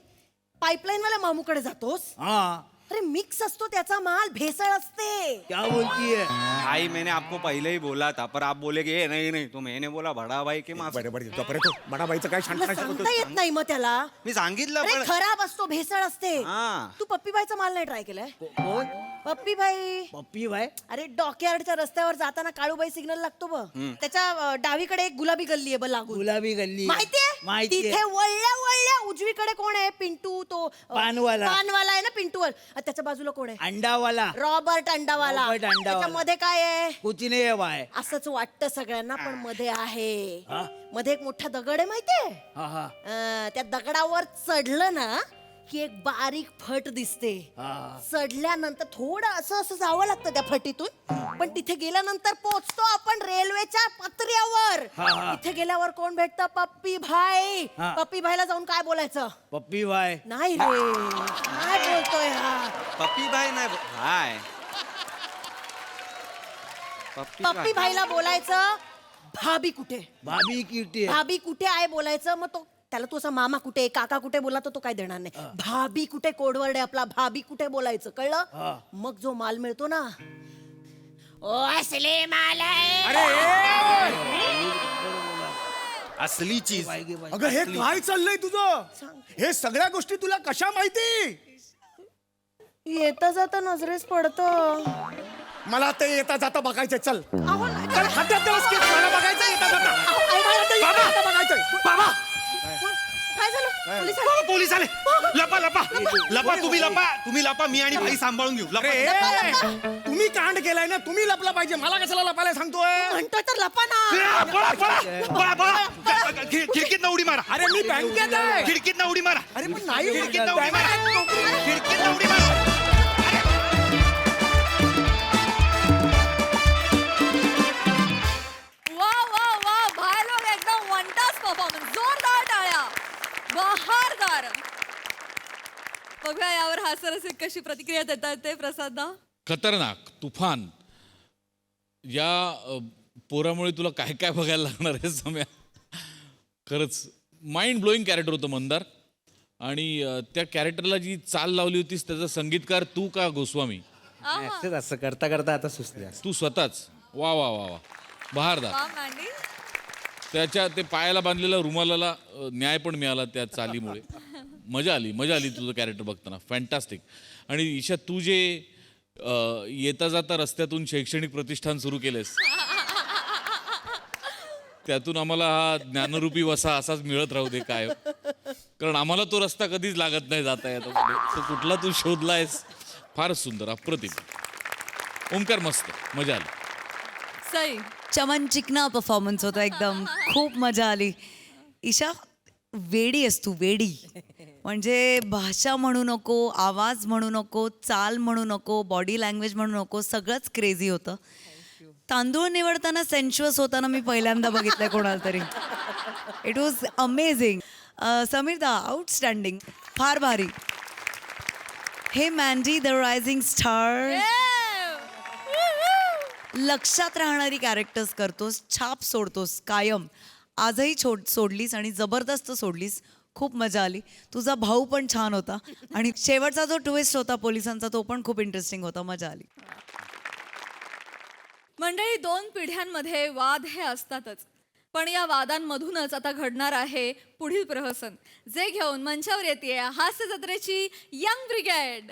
पाईपलाईन वाला मामूकडे जातोस? हाँ, अरे मिक्स असतो त्याचा माल, भेसळ असते. क्या बोलती है? भाई मैंने आपको पहले ही बोला था, पर आप बोले कि नहीं तो मैंने बोला बड़ा भाई के माफ. बरे तो बडा बाईचं काय तुला सांगता येत नाही मग त्याला? मी सांगितलं अरे पण खराब असतो, भेसळ असते. हा. तू पप्पीबाईचा माल नाही ट्राय केलाय? कौन? पप्पीबाई. पप्पी भाई? अरे डॉकयार्डच्या रस्त्यावर जाताना काळूबाई सिग्नल लागतो बघ, त्याच्या डावीकडे एक गुलाबी गल्ली आहे बघ लागून. गुलाबी गल्ली माहितीये? माहितीये. तिथे वळल्या उजवीकडे कोण आहे? पिंटू, तो पानवाला. पानवाला आहे ना, पिंटूवर. त्याच्या बाजूला कोण आहे? अंडा वाला. रॉबर्ट अंडावाला. रॉबर्ट अंडावाला. त्याच्यामध्ये काय आहे? कुछ नहीं है भाई. असंच वाटतं सगळ्यांना, पण मध्ये आहे. मध्ये एक मोठा दगड आहे माहितीये? हाँ हाँ त्या दगडावर चढलं ना की एक बारीक फट दिसते. चढल्यानंतर थोडं असं जावं लागतं त्या फटीतून, पण तिथे गेल्यानंतर पोहोचतो आपण रेल्वेच्या पत्र्यावर. तिथे गेल्यावर कोण भेटतं? पप्पी भाई. पप्पी भाईला जाऊन काय बोलायचं? पप्पी भाई. नाही रे, काय बोलतोय हा? पप्पी भाई नाही हाय. पप्पी भाईला बोलायचं भाभी कुठे? भाभी किटी है. भाभी कुठे आहे बोलायचं. मग तो त्याला तू असा मामा कुठे, काका कुठे बोला तर तो काय देणार नाही. भाभी कुठे कोडवर्ड आहे आपला, भाभी कुठे बोलायचं, कळलं? मग जो माल मिळतो ना, ओ असले माल आहे. असली चीज. अगं हे काय चाललंय तुझं? हे सगळ्या गोष्टी तुला कशा माहिती? येता जाता नजरेस पडतं. मला ते येता जाता बघायचंय. चल खात्यात दिवस मला बघायचं येता जाता. बघायचंय बाबा. काय झालं? पोलीस आले? पोलीस आले. लपा तुम्ही लपा मी आणि भाई सांभाळून घेऊ. तुम्ही कांड केलाय ना, तुम्ही लपला पाहिजे. मला कशाला लपायला सांगतोय? म्हणतोय तर लपा ना. पळा खिडकीत उडी मारा. अरे मी बँकेत आहे. खिडकीत उडी मारा. अरे पण नाही, खिडकीत उडी मारा. खिडकीत उडी मारा. वा वा वा, भाई लोग एकदम वंटास परफॉर्मन्स, जोरदार टाळ्या, बहारदार. बघूया यावर हास्यरसिक कशी प्रतिक्रिया देतात ते प्रसाद ना. खतरनाक तुफान या पोरामुळे तुला काय काय बघायला लागणार आहे सम्या. खरंच माइंड ब्लोईंग कॅरेक्टर होतं मंदार. आणि त्या कॅरेक्टरला जी चाल लावली होतीस त्याचा संगीतकार तू का गोस्वामी? असं करता करता आता सुचले. तू स्वतःच. वा वा वा वा, बहारदार. वा मॅन्डी. त्याच्या ते पायाला बांधलेल्या रुमालाला न्याय पण मिळाला त्या चालीमुळे. मजा आली तुझं कॅरेक्टर बघताना. फॅन्टास्टिक. आणि ईशा तू जे येता जाता रस्त्यातून शैक्षणिक प्रतिष्ठान सुरू केलंस त्यातून आम्हाला हा ज्ञानरूपी वसा असाच मिळत राहू दे काय. कारण आम्हाला तो रस्ता कधीच लागत नाही जाता येतो. तो कुठला तू शोधलायस. फारच सुंदर, अप्रतिम. ओंकार मस्त, मजा आली. सई. चमन चिकना परफॉर्मन्स होता एकदम. खूप मजा आली. ईशा वेडी आहेस तू, वेडी. म्हणजे भाषा म्हणू नको, आवाज म्हणू नको, चाल म्हणू नको, बॉडी लँग्वेज म्हणू नको, सगळंच क्रेझी होतं. तांदूळ निवडताना सेन्शुअस होताना मी पहिल्यांदा बघितलंय कोणाला तरी. It was amazing. समीर दा आउटस्टँडिंग, फार भारी. हे मॅन्डी द रायझिंग स्टार. लक्षात राहणारी कॅरेक्टर्स करतोस, छाप सोडतोस कायम. आजही सोडलीस आणि जबरदस्त सोडलीस. खूप मजा आली. तुझा भाऊ पण छान होता आणि शेवटचा जो ट्विस्ट होता पोलिसांचा तो पण खूप इंटरेस्टिंग होता. मजा आली. मंडळी, 2 पिढ्यांमध्ये वाद हे असतातच, पण या वादांमधूनच आता घडणार आहे पुढील प्रहसन, जे घेऊन मंचावर येते हास्य जत्रेची यंग ब्रिगेड.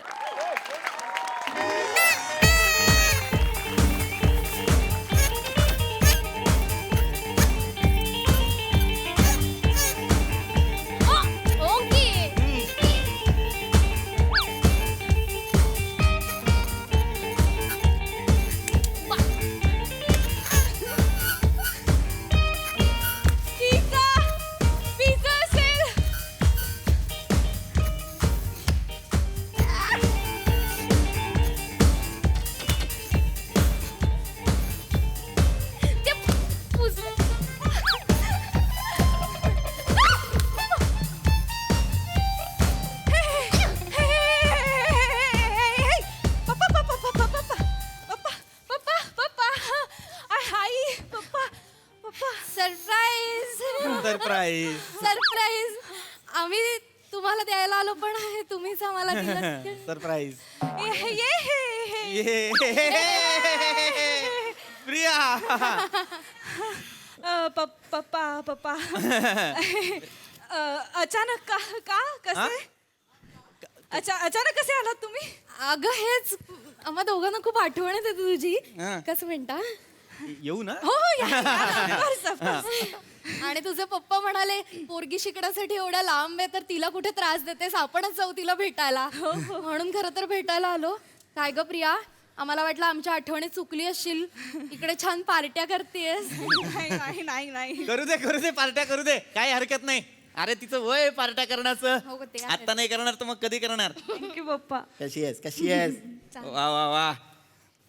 सरप्राईज. आम्ही तुम्हाला द्यायला आलो पण तुम्हीच आम्हाला दिलं. सरप्राईज. पप्पा अचानक का कसे अचानक कसे आलात तुम्ही? अगं हेच, आम्हा दोघांना खूप आठवण येते तुझी. कसं म्हणता? येऊ ना. हो of course. आणि तुझे पप्पा म्हणाले पोरगी शिकण्यासाठी एवढ्या लांब आहे तर तिला कुठे त्रास देतेस, आपणच जाऊ तिला भेटायला. म्हणून खरं तर भेटायला आलो. काय ग प्रिया, आम्हाला वाटलं आमच्या आठवणी चुकली असशील, इकडे छान पार्ट्या करतेस. नाही करू दे पार्ट्या करू दे, काही हरकत नाही. अरे तिचं वय पार्ट्या करण्याचं. हो, ते आहे. आता नाही करणार तर मग कधी करणार? थँक्यू पप्पा. कशी आहेस? वा वा वा.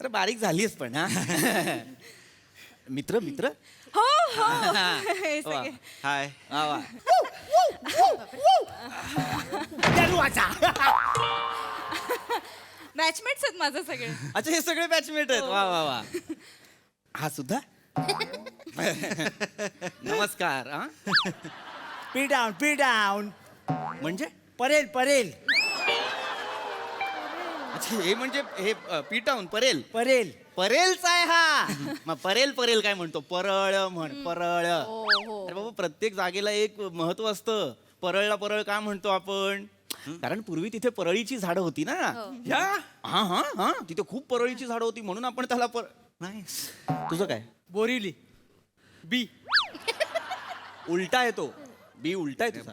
अरे बारीक झालीस पण. हा मित्र हो हाय. वा वा. बॅचमेट्स आहेत माझं सगळे. अच्छा, हे सगळे बॅचमेट आहेत. वा वा वा. हा सुद्धा. नमस्कार. पी डाऊन म्हणजे परेल अच्छा, हे म्हणजे हे पीटाऊन परेल परेल. परेलचा आहे हा. मग परेल काय म्हणतो? परळ म्हण. परळ. अरे बाबा, प्रत्येक जागेला एक महत्व असतं. परळ का म्हणतो आपण? कारण पूर्वी तिथे परळीची झाडं होती ना. हा तिथे खूप परळीची झाडं होती म्हणून आपण त्याला नाही. तुझं काय? बोरिवली. बी उलटा आहे तो. बी उलटा आहे तुझा.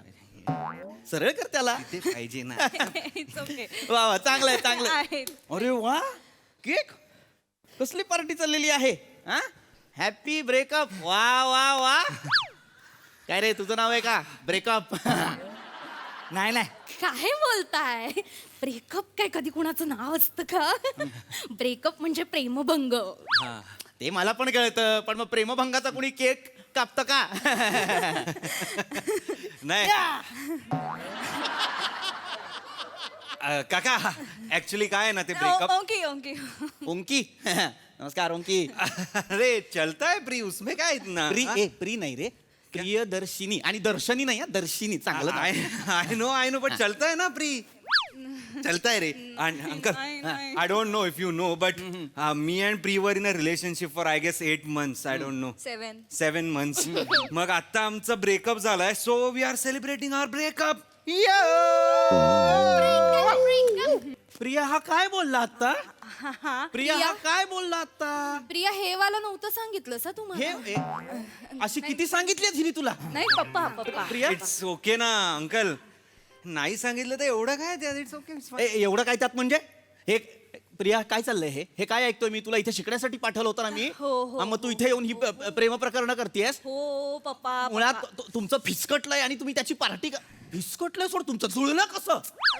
सरळ कर त्याला. पाहिजे ना. वा वा, चांगलं आहे. अरे वा, केक. कसली पार्टी चाललेली आहे? Happy breakup. वा वा वा. काय रे, तुझं नाव आहे का ब्रेकअप? नाही काय बोलताय? ब्रेकअप काय कधी कुणाचं नाव असतं का? ब्रेकअप म्हणजे प्रेमभंग. ते मला पण कळतं, पण मग प्रेमभंगाचा कोणी केक कापतं का? नाही काका, ऍक्च्युली काय आहे ना ते ब्रेकअप. ओंकी ओंकी. नमस्कार ओंकी. अरे चलता है प्री उसमें काय इतना प्री नाही रे, प्रियदर्शिनी. आणि दर्शनी नाही हा, दर्शिनी. चांगलं नाव. आई नो बट चलता है ना प्री. चलता है रे. Uncle I don't know if you know but me and Pree were in a relationship for I guess 8 months. I don't know 7 months. मग आता आमचा ब्रेकअप झालाय so we are celebrating our breakup. Priya हा काय बोलला आता? प्रिया हा काय बोलला आता? प्रिया हे वाला नव्हतं सांगितलं सा तुम्हाला. अशी किती सांगितली हिने तुला? नाही पप्पा पप्पा. प्रिया इट्स ओके ना अंकल. नाही सांगितलं तर एवढं काय त्यात. It's okay. एवढं काय त्यात म्हणजे? हे प्रिया काय चाललंय हे काय ऐकतोय मी? तुला इथे शिकण्यासाठी पाठवलं होतं ना मी. हो. हा, मग तू इथे येऊन ही प्रेम प्रकरण करतेस. हो पप्पा. मुळात तुमचं फिसकटलंय आणि तुम्ही त्याची पार्टी फिसकटलंय. सोड तुमचं जुळलं कसं?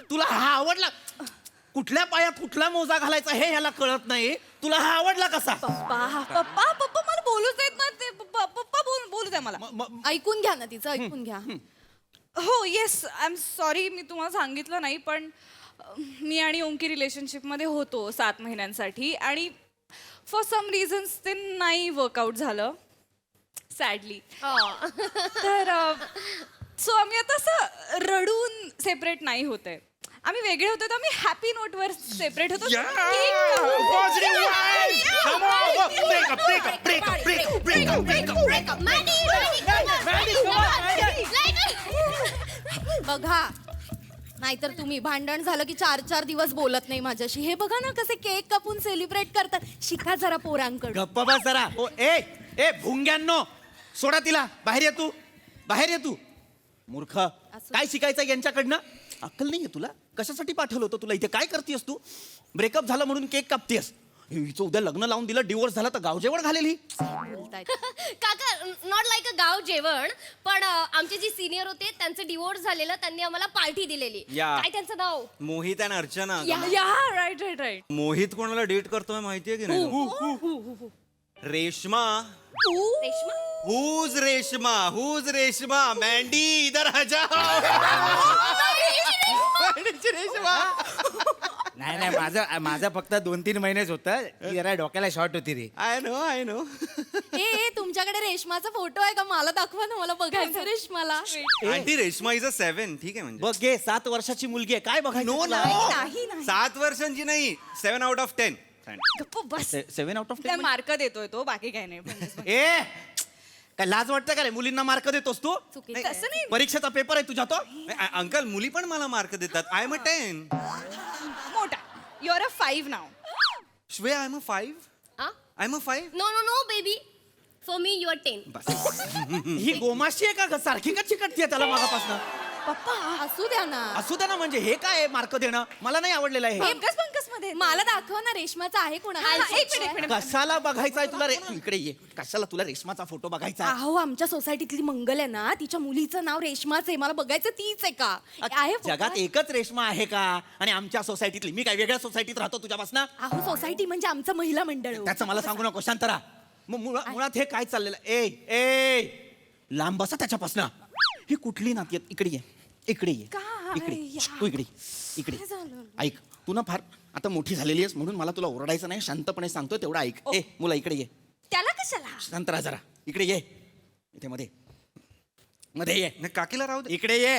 तुला हा आवडला? कुठल्या पायात कुठला मोजा घालायचा हे ह्याला कळत नाही. तुला हा आवडला कसा? पप्पा मला बोलूच देत ना ते. पप्पा बोलू द्या मला. ऐकून घ्या ना तिचं, ऐकून घ्या. हो येस आय एम सॉरी मी तुम्हाला सांगितलं नाही पण मी आणि ओंकी रिलेशनशिपमध्ये होतो 7 महिन्यांसाठी आणि फॉर सम रिझन्स ते नाही वर्कआउट झालं सॅडली. तर सो आम्ही आता असं रडून सेपरेट नाही होते. आम्ही वेगळे होतो तर आम्ही हॅपी नोटवर सेपरेट होतो. बघा, नाहीतर तुम्ही भांडण झालं की 4 दिवस बोलत नाही माझ्याशी. हे बघा ना कसे केक कापून सेलिब्रेट करतात. शिका जरा पोरांकडे. गप्पा बस जरा. ए भुंग्यांनो, सोडा तिला. बाहेर ये तू, बाहेर ये तू. मूर्ख, काय शिकायचं यांच्याकडनं? अक्कल नाहीये तुला? कशासाठी पाठवलं होतं तुला इथे? काय करतेस तू? ब्रेकअप झालं म्हणून केक कापतेस. हिचं उद्या लग्न लावून दिलं, डिवोर्स झाला तर गाव जेवण घालेली. काका नॉट लाईक अ गाव जेवण पण आमचे जे सिनियर होते त्यांचं डिवोर्स झालेलं. त्यांनी आम्हाला पार्टी दिलेली. या. काय त्यांचं नाव? मोहित आणि अर्चना. राईट मोहित कोणाला डेट करतोय माहितीये की नाही? रेश्मा. रेश्मा. हुज रेश्मा मँडी इधर आ जाओ. रेश्मा. नाही माझं फक्त 2-3 महिनेच होतं. जरा डोक्याला शॉर्ट होती रे. I know. ए तुमच्याकडे रेशमाचा फोटो आहे का? मला दाखवा ना, मला बघायचं रेशमाला. Aunty Reshma is a 7. ठीक आहे म्हणजे. बघ गे, 7 वर्षाची मुलगी आहे. काय बघायचं? नो तुला? नाही 7 वर्षांची नाही. 7 out of 10. Bus 7 out of 10 mark देतोय तो, बाकी काही नाही. ए काय लाज वाटतं का रे? मुलींना मार्क देतोस तू? तसं नाही. परीक्षेचा पेपर आहे तुझा तो. अंकल मुली पण मला मार्क देतात. I am a 10. मोठा यू आर अ 5 नाव. श्वे I am a 5. I am a 5. No baby for me you are 10. ही गोमाशी आहे का ग? सारखी का चिकटतीये त्याला मागापासून? पप्पा असू द्या ना. असू दे ना. म्हणजे हे काय मार्क देणं? मला नाही आवडलेलं आहे हे. पंकज मध्ये मला दाखवा ना रेशमाचा आहे कोणा? एक मिनिट कशाला बघायचा आहे तुला? तू इकडे ये. कशाला तुला रेशमाचा फोटो बघायचा? अहो आमच्या सोसायटीतली मंगल आहे ना, तिच्या मुलीचं नाव रेशमाच आहे. मला बघायचं तीच आहे का? आहे पप्पा? जगात एकच रेशमा आहे का? आणि आमच्या सोसायटीतली? मी काय वेगळ्या सोसायटीत राहतो तुझ्यापासून? अहो सोसायटी म्हणजे आमचं महिला मंडळ. त्याचं मला सांगू नको. शांत राहा. मग मुळात हे काय चाललेलं? ए लांब बसा त्याच्यापासून. ही कुठली नाती आहेत? इकडे ये. इकडे तू इकडे ऐक. तू ना फार आता मोठी झालेली आहेस म्हणून मला तुला ओरडायचं नाही. शांतपणे सांगतो तेवढा ऐक. मुला इकडे ये. त्याला कशाला? शांत राहा जरा. इकडे ये. इथे मध्ये ये. काकीला राहू दे. इकडे ये.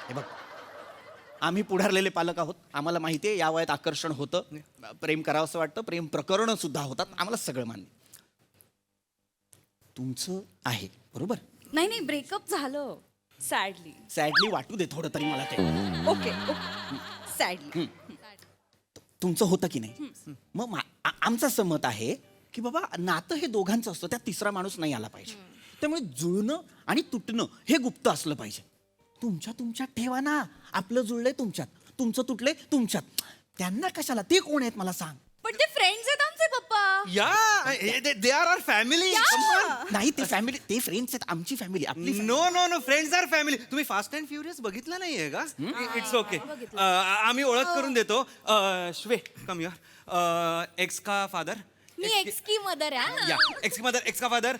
हे बघ, आम्ही पुढारलेले पालक आहोत. आम्हाला माहिती आहे या वयात आकर्षण होतं, प्रेम करावं असं वाटतं, प्रेम प्रकरण सुद्धा होतात. आम्हाला सगळं मान्य. तुमचं आहे बरोबर? नाही ब्रेकअप झालं सॅडली वाटू दे थोडं तरी मला ते. Okay sadly. तुमचं होतं की नाही? मग आमचं असं मत आहे की बाबा नातं हे दोघांचं असतं, त्यात तिसरा माणूस नाही आला पाहिजे. त्यामुळे जुळणं आणि तुटणं हे गुप्त असलं पाहिजे. तुमच्यात ठेवा ना. आपलं जुळलंय तुमच्यात, तुमचं तुटलंय तुमच्यात. त्यांना कशाला? ते कोण आहेत मला सांग. पण ते फ्रेंड्स आहेत आमचे पप्पा. या दे आर आवर फॅमिली. नाही ते फॅमिली, ते फ्रेंड्स आहेत. आमची फॅमिली, आपली नो फ्रेंड्स आर फॅमिली. तुम्ही फास्ट अँड फ्युरियस बघितला नाहीये का? It's okay. आम्ही ओळख करून देतो. श्वे कम युअर. एक्स का फादर. मी एक्स की मदर आहे. या एक्स का फादर.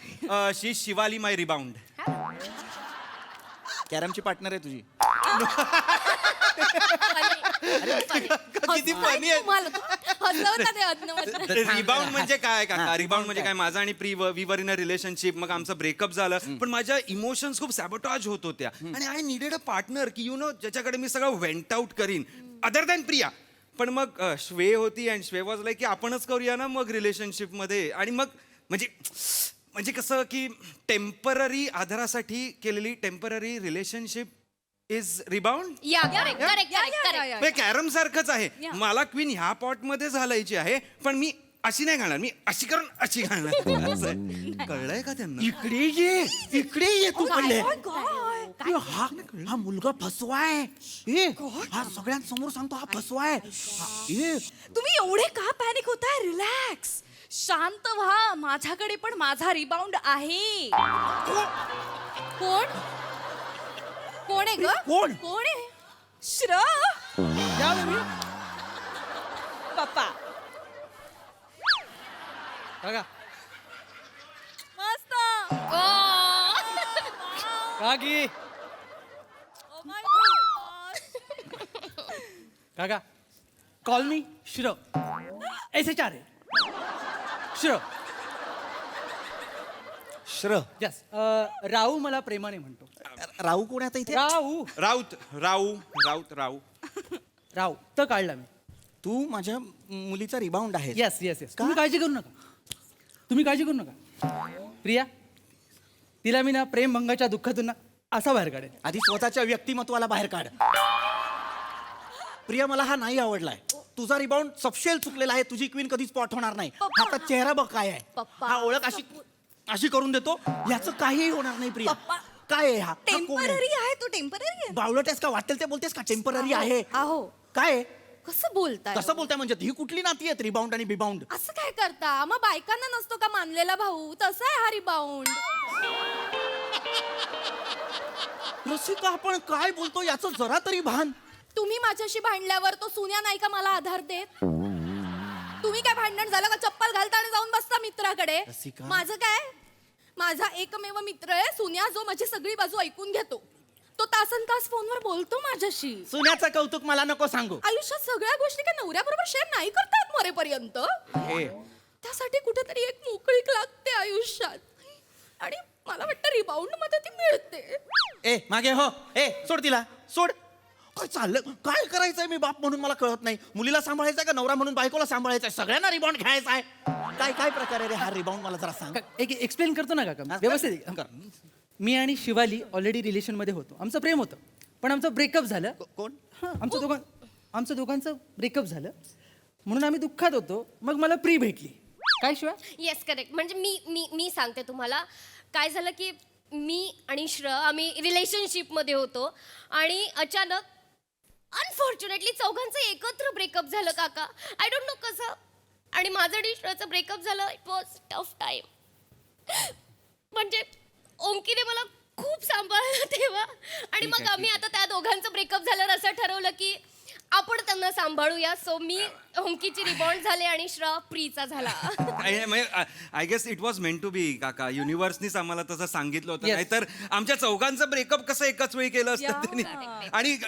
शी शिवाली माय रिबाउंड. कॅरमची पार्टनर आहे तुझी. किती funny आहे. हसवता ते अज्ञ रिबाउंड म्हणजे काय काका रिबाउंड म्हणजे काय माझा आणि प्री we were in a relationship मग आमचं ब्रेकअप झालं पण माझ्या इमोशन्स खूप सॅबोटाज होत होत्या आणि आय नीडेड अ पार्टनर की यू नो ज्याच्याकडे मी सगळं वेंट आउट करीन अदर दॅन प्रिया पण मग श्वे होती अँड श्वे वॉज लाईक की आपणच करूया ना मग रिलेशनशिपमध्ये आणि मग म्हणजे कसं की टेम्पररी आधारासाठी केलेली टेम्पररी रिलेशनशिप इज रिबाउंड या करेक्ट कॅरम सारखंच आहे मला क्वीन ह्या पॉट मध्ये घालायची आहे पण मी अशी नाही घालणार मी अशी करून अशी घालणार असं आहे. कळलंय का त्यांना इकडे ये तू पडले हा मुलगा फसवाय हा सगळ्यांसमोर सांगतो हा फसवाय तुम्ही एवढे का पॅनिक होताय रिलॅक्स शांत व्हा माझ्याकडे पण माझा रिबाउंड आहे कोण कोण आहे ग कोण? कोण आहे श्र पप्पा मस्त काकी Oh my God. काका कॉल मी श्र ऐसे चार है श्र श्र यस राहू मला प्रेमाने म्हणतो राहू कोण आहे आता इथे राहू राऊत राहू तर काढला मी तू माझ्या मुलीचा रिबाउंड आहे येस येस येस तुम्ही काळजी करू नका प्रिया तिला मी ना प्रेमभंगाच्या दुःखातून ना असा बाहेर काढेन आधी स्वतःच्या व्यक्तिमत्वाला बाहेर काढ प्रिया मला हा नाही आवडलाय तुझा रिबाउंड सपशेल चुकलेला आहे तुझी क्वीन कधी स्पॉट होणार नाही हाचा चेहरा बघ काय आहे पप्पा. हा ओळख अशी करून देतो याचं काहीही होणार नाही प्रिया काय आहे हा कोण आहे? टेम्पररी आहे तो टेम्पररी आहे बावळट आहेस का वाटेल ते बोलतेस का टेम्पररी आहे अहो काय आहे? कसं बोलताय कसं बोलताय म्हणजे ही कुठली नाती आहेत रिबाउंड आणि बिबाउंड असं काय करता मग बायकांना नसतो का मानलेला भाऊ तसा आहे हा रिबाउंड रसिका आपण काय बोलतो याचं जरा तरी भान तुम्ही माझ्याशी भांडल्यावर तो सुन्या नाही का मला आधार देत तुम्ही काय भांडण झालं का चप्पल घालता आणि जाऊन बसता मित्राकडे रसिका. माझं काय माझा एकमेव मित्र आहे सुन्या जो माझी सगळी बाजू ऐकून घेतो तो तासन तास फोनवर बोलतो माझ्याशी सुन्याचं कौतुक मला नको सांगू आयुष्यात सगळ्या गोष्टी काय नवऱ्याबरोबर शेअर नाही करतात मरेपर्यंत हे त्यासाठी कुठेतरी एक मोकळीक लागते आयुष्यात आणि मला वाटतं रिबाउंड मध्ये ती मिळते ए मागे हो ए सोड तिला सोड काय चाललं काय करायचंय मी बाप म्हणून मला कळत नाही मुलीला सांभाळायचंय का नवरा म्हणून बायकोला सांभाळायचंय सगळ्यांना रिबाउंड घ्यायचा आहे काय प्रकार आहे रे हा रिबाउंड मला जरा सांग एक एक्सप्लेन करतो ना काका व्यवस्थित कर. मी आणि शिवाली ऑलरेडी रिलेशनमध्ये होतो आमचं प्रेम होतं पण आमचं ब्रेकअप झालं कोण हां आमचं दोघांचं ब्रेकअप झालं म्हणून आम्ही दुःखात होतो मग मला प्री भेटली काय शिवा येस करेक्ट म्हणजे मी सांगते तुम्हाला काय झालं की मी आणि श्र आम्ही रिलेशनशिपमध्ये होतो आणि अचानक अनफॉर्च्युनेटली चौघांचं एकत्र ब्रेकअप झालं काका आय डोंट नो कसं आणि माझं आणि श्रचं ब्रेकअप झालं इट वॉज टफ टाईम म्हणजे ओंकीने मला खूप सांभाळलं तेव्हा आणि मग आम्ही आता त्या दोघांचं ब्रेकअप झाल्यावर असं ठरवलं की आपण त्यांना सांभाळूया सो मी ओंकीची रिबॉन्ड झाले आणि श्र प्रीचा झाला I guess it was meant to be काका युनिव्हर्सनीच आम्हाला तसं सांगितलं होतं Yes. नाहीतर आमच्या चौघांचं ब्रेकअप कसं एकाच वेळी केलं असतं त्यांनी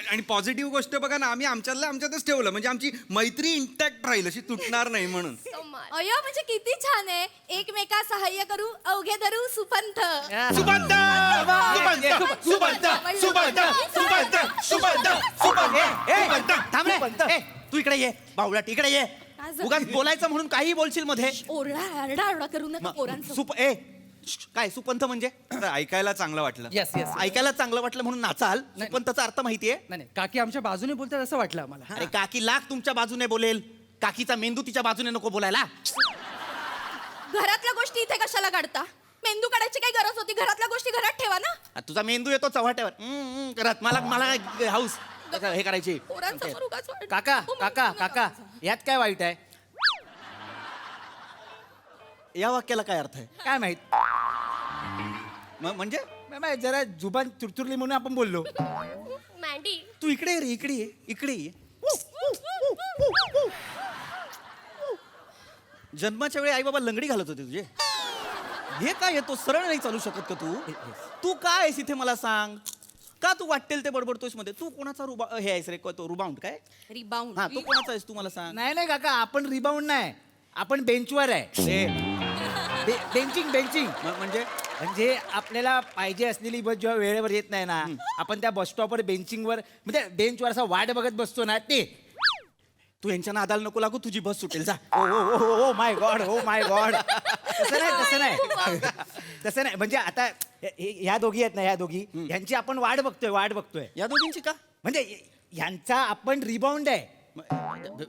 आणि पॉझिटिव्ह गोष्ट बघा ना आम्ही आमच्यातच ठेवलं म्हणजे आमची मैत्री इंटॅक्ट राहील अशी तुटणार नाही म्हणून So much. अय्या म्हणजे किती छान आहे एकमेका सहाय्य करू अवघे धरू सुपंथ सुबंध सुबंध सुबंध सुबंध सुबंध सुबंध थांब रे ए, तू इकडे ये बावळट इकडे ये झालं? उगाच बोलायचं म्हणून काही बोलशील मध्ये आरडा करू नका पोरांसमोर. सुप ए काय सुपंथ म्हणजे तर ऐकायला चांगलं वाटलं येस येस ऐकायला चांगलं वाटलं म्हणून नाचाल सुपंथचा अर्थ माहितीये नाही काकी आमच्या बाजूने बोलतात असं वाटलं आम्हाला अरे काकी लाख तुमच्या बाजूने बोलेल काकीचा मेंदू तिच्या बाजूने नको बोलायला घरातल्या गोष्टी इथे कशाला काढता मेंदू काढायची काही गरज होती घरातल्या गोष्टी घरात ठेवा ना तुझा मेंदू येतो चव्हाट्यावर करत मला हाऊस हे करायची पोरांसमोर उगाच वाढ- काका हो, काका मेंदू नका. काका यात काय वाईट आहे या वाक्याला काय अर्थ आहे काय माहित म्हणजे जरा जुबान चुरचुरली म्हणून आपण बोललो मॅन्डी तू इकडे ये रे इकडे ये इकडे ये जन्माच्या वेळी आई बाबा लंगडी घालत होते तुझे हे काय आहे? तो सरळ नाही चालू शकत का तू काय आहेस इथे मला सांग का तू वाटेल ते बडबडतोयस मध्ये? तू कोणाचा हे आहेस रे? तो रुबाउंड काय? रिबाउंड हा, तो कोणाचा आहेस तू मला सांग. नाही काका, आपण रिबाउंड नाही, आपण बेंचवर आहे. बेंचिंग म्हणजे म्हणजे आपल्याला पाहिजे असलेली बस जेव्हा वेळेवर येत नाही ना, आपण त्या बस स्टॉपवर बेंचिंगवर म्हणजे बेंचवर असा वाट बघत बसतो ना, ते. तू यांच्या नादाला नको लागू, तुझी बस सुटेल. जा. Oh my God, oh my God. तसं नाही म्हणजे आता ह्या दोघी आहेत ना, ह्या दोघी यांची आपण वाट बघतोय या दोघींची का म्हणजे ह्यांचा आपण रिबाउंड आहे.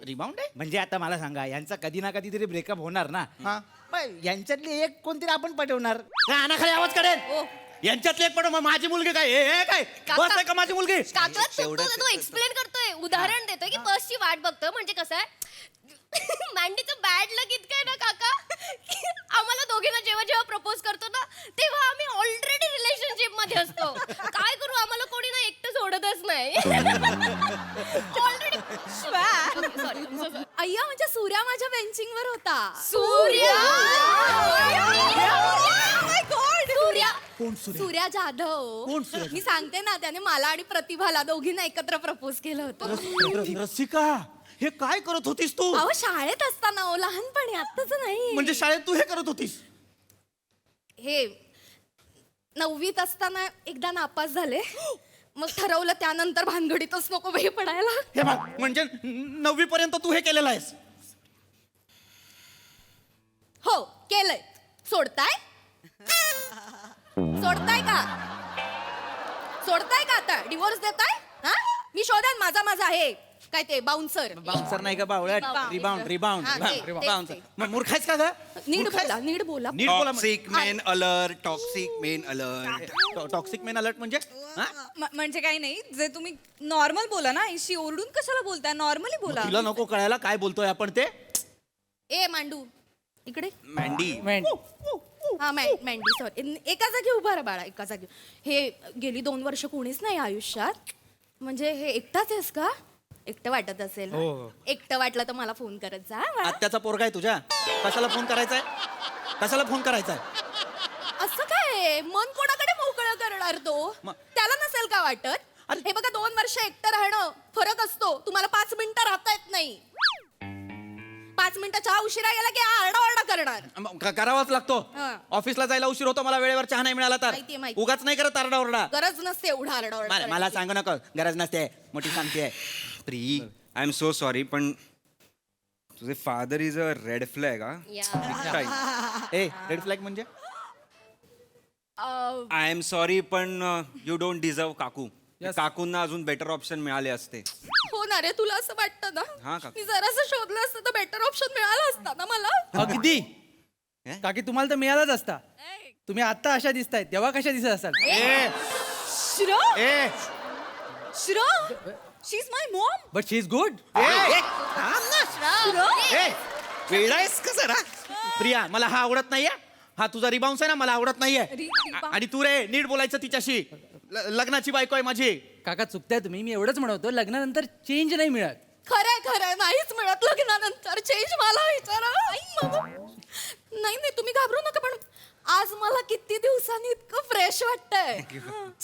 रिबाउंड आहे? म्हणजे आता मला सांगा, यांचा कधी ना कधी तरी ब्रेकअप होणार ना. हा. मग यांच्यातली एक कोणतरी आपण पटवणार. खाली आवाज काढेल. यांच्यातले एक पण मग माझी मुलगी काय हे काय बस आहे का माझी मुलगी? काका तो एक्सप्लेन करतोय, उदाहरण देतोय की बसची वाट बघतोय. म्हणजे कसं आहे, मॅन्डीचं बॅड लक इतकं आहे ना काका, की आम्हाला दोघींना जेव्हा जेव्हा प्रपोज करतो ना, तेव्हा आम्ही ऑलरेडी रिलेशनशिप मध्ये असतो. काय करू, आम्हाला कोणी ना एकटं सोडतच नाही. ऑलरेडी. अय्या म्हणजे सूर्या माझ्या बेंचिंगवर होता. सूर्या. सूर्या जाधव. मी सांगते ना, त्याने मला आणि प्रतिभाला दोघींना एकत्र प्रपोज केलं होतं. रसिका, हे काय करत होतीस तू? अहो शाळेत असताना, हो लहानपणी, आत्ताच नाही. म्हणजे शाळेत तू हे करत होतीस? हे 9वीत असताना एकदा नापास झाले, मग ठरवलं त्यानंतर भानगडीतच नको बाई पडायला. हे बघ, म्हणजे 9वी पर्यंत तू हे केलेलं आहेस? हो केलंय. सोडताय का आता? डिवोर्स देताय? हा, मी शोधन माझा आहे काय ते बाउन्सर. बाउन्सर नाही का बावळ्यात? रिबाउंड. हा, ते. मग मूर्खायस का ग? नीट बोला. नीट बोला. Toxic main alert. Toxic main alert म्हणजे हा? म्हणजे काही नाही, जे तुम्ही नॉर्मल बोला ना, इशी ओरडून कशाला बोलताय? नॉर्मली बोला. तिला नको कळायला काय बोलतोय आपण ते. ए मांडू इकडे. मँडी. हा मॅन्डी सॉरी. एका जागी उभा राहा बाळा, एका जागी. हे गेली 2 वर्ष कोणीच नाही आयुष्यात. म्हणजे हे एकटाच आहेस का? एकटं वाटत असेल ना? एकटं वाटलं तर मला फोन करत जा बाळा. आत्याचा पोरगा आहे तुझ्या? कशाला फोन करायचाय? असं काय, मन कोणाकडे मोकळं करणार तो? त्याला नसेल का वाटत? हे बघा, 2 वर्ष एकटं राहणं फरक असतो. तुम्हाला 5 मिनिटं राहता येत नाही. 5 मिनिटं चहा उशिरा गेला की आरडाओरडा करणार. करावाच लागतो. हा. ऑफिसला जायला उशीर होतो, मला वेळेवर चहा नाही मिळाला तर. माहितीये. उगाच नाही करत आरडाओरडा. गरज नसते एवढा आरडाओरडा. मला सांगू नका, गरज नसते. मोठी सांगते. Pre, I am so sorry, पण तुझे father is a red flag. A, red flag म्हणजे? आय एम सॉरी, पण यू डोंट डिझर्व काकू. काकूंना अजून बेटर ऑप्शन मिळाले असते. हो ना रे, तुला असं वाटतं हा, ना? काका. मी जरासं शोधलं असतं तर बेटर ऑप्शन मिळालं असतं ना मला. अगदी काकी, तुम्हाला तर मिळालाच असता. तुम्ही आता अशा दिसताय, तेव्हा कशा दिसत असाल? She is my mom. But she is good. वेळायस का जरा? प्रिया, मला हा आवडत नाहीये. हा तुझा रिबाउन्स आहे ना, मला आवडत नाहीये. आणि तू रे, नीट बोलायचं तिच्याशी. लग्नाची बायको आहे माझी. काका, चुकताय तुम्ही. मी एवढंच म्हणतो, लग्नानंतर चेंज नाही मिळत. खरंय नाहीच मिळत लग्नानंतर चेंज. मला विचारा. नाही तुम्ही घाबरू नका, पण आज मला किती दिवसांनी इतकं फ्रेश वाटतंय,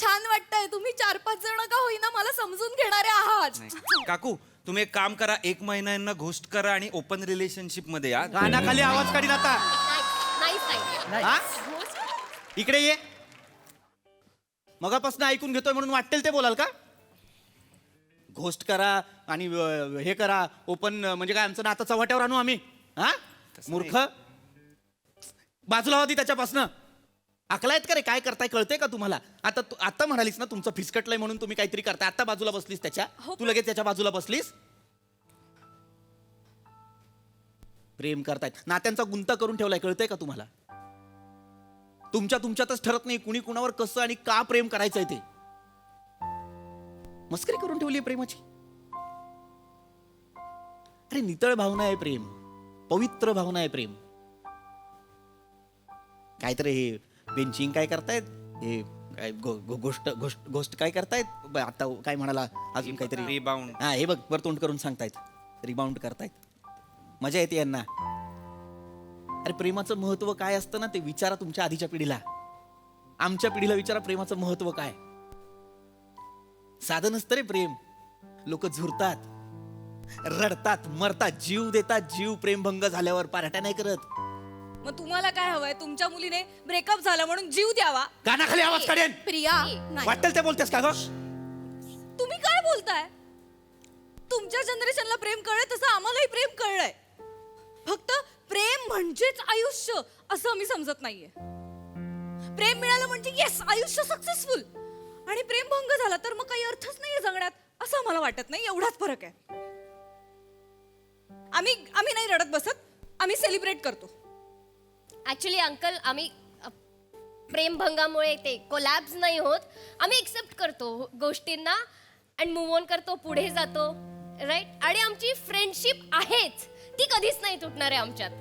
छान वाटतंय. तुम्ही 4-5 जण का होईना मला समजून घेणारे आहात. काकू, तुम्ही एक काम करा, 1 महिन्यांना घोस्ट करा आणि ओपन रिलेशनशिप मध्ये या. कानाखाली आवाज काढीन आता. हा? इकडे ये. मगापासून ऐकून घेतोय म्हणून वाटेल ते बोलाल का? घोस्ट करा आणि हे करा ओपन, म्हणजे काय आमचं नातं चव्हाट्यावर आणू आम्ही? हा, मूर्ख. बाजूला होती त्याच्यापासनं. अकला आहेत का रे? काय करताय कळतंय का तुम्हाला? आता म्हणालीस ना तुमचं फिसकटलंय म्हणून तुम्ही काहीतरी करताय. आता बाजूला बसलीस त्याच्या. तू लगेच त्याच्या बाजूला बसलीस. प्रेम करतायत, नात्यांचा गुंता करून ठेवलाय. कळतंय का तुम्हाला? तुमच्यातच ठरत नाही कुणी कुणावर कसं आणि का प्रेम करायचंय ते. मस्करी करून ठेवली प्रेमाची. अरे नितळ भावना आहे प्रेम, पवित्र भावना आहे प्रेम. काहीतरी हे बेंचिंग काय करतायत, हे काय गोष्ट काय करतायत आता, काय म्हणाला अजून काहीतरी रिबाउंड. हा, हे बघ वर तोंड करून सांगतायत रिबाउंड करतायत. मजा येते यांना. अरे प्रेमाचं महत्व काय असतं ना, ते विचारा तुमच्या आधीच्या पिढीला. आमच्या पिढीला विचारा प्रेमाचं महत्व काय. साधं नसतं रे प्रेम. लोक झुरतात, रडतात, मरतात, जीव देतात. जीव प्रेमभंग झाल्यावर पार्ट्या नाही करत. मग तुम्हाला काय हवंय? तुमच्या मुलीने ब्रेकअप झाला म्हणून जीव द्यावा? कानाखाली आवाज काढेन. प्रिया नाही. वाटेल ते बोलतेस का ग? तुम्ही काय बोलताय? तुमच्या जनरेशनला प्रेम कळलंय तसं आम्हालाही प्रेम कळलंय. फक्त प्रेम म्हणजेच आयुष्य असं मी समजत नाहीये. प्रेम मिळालं म्हणजे येस आयुष्य सक्सेसफुल, आणि प्रेम भंग झाला तर मग काही अर्थच नाहीये जगण्यात असं मला वाटत नाही. एवढाच फरक आहे. आम्ही नाही रडत बसत, आम्ही सेलिब्रेट करतो. ऍक्च्युली अंकल आम्ही प्रेमभंगामुळे ते कोलॅब्स नाही होत. आम्ही एक्सेप्ट करतो गोष्टींना अँड मूव्ह ऑन करतो, पुढे जातो. राईट. आणि आमची फ्रेंडशिप आहेच, ती कधीच नाही तुटणार आहे आमच्यात.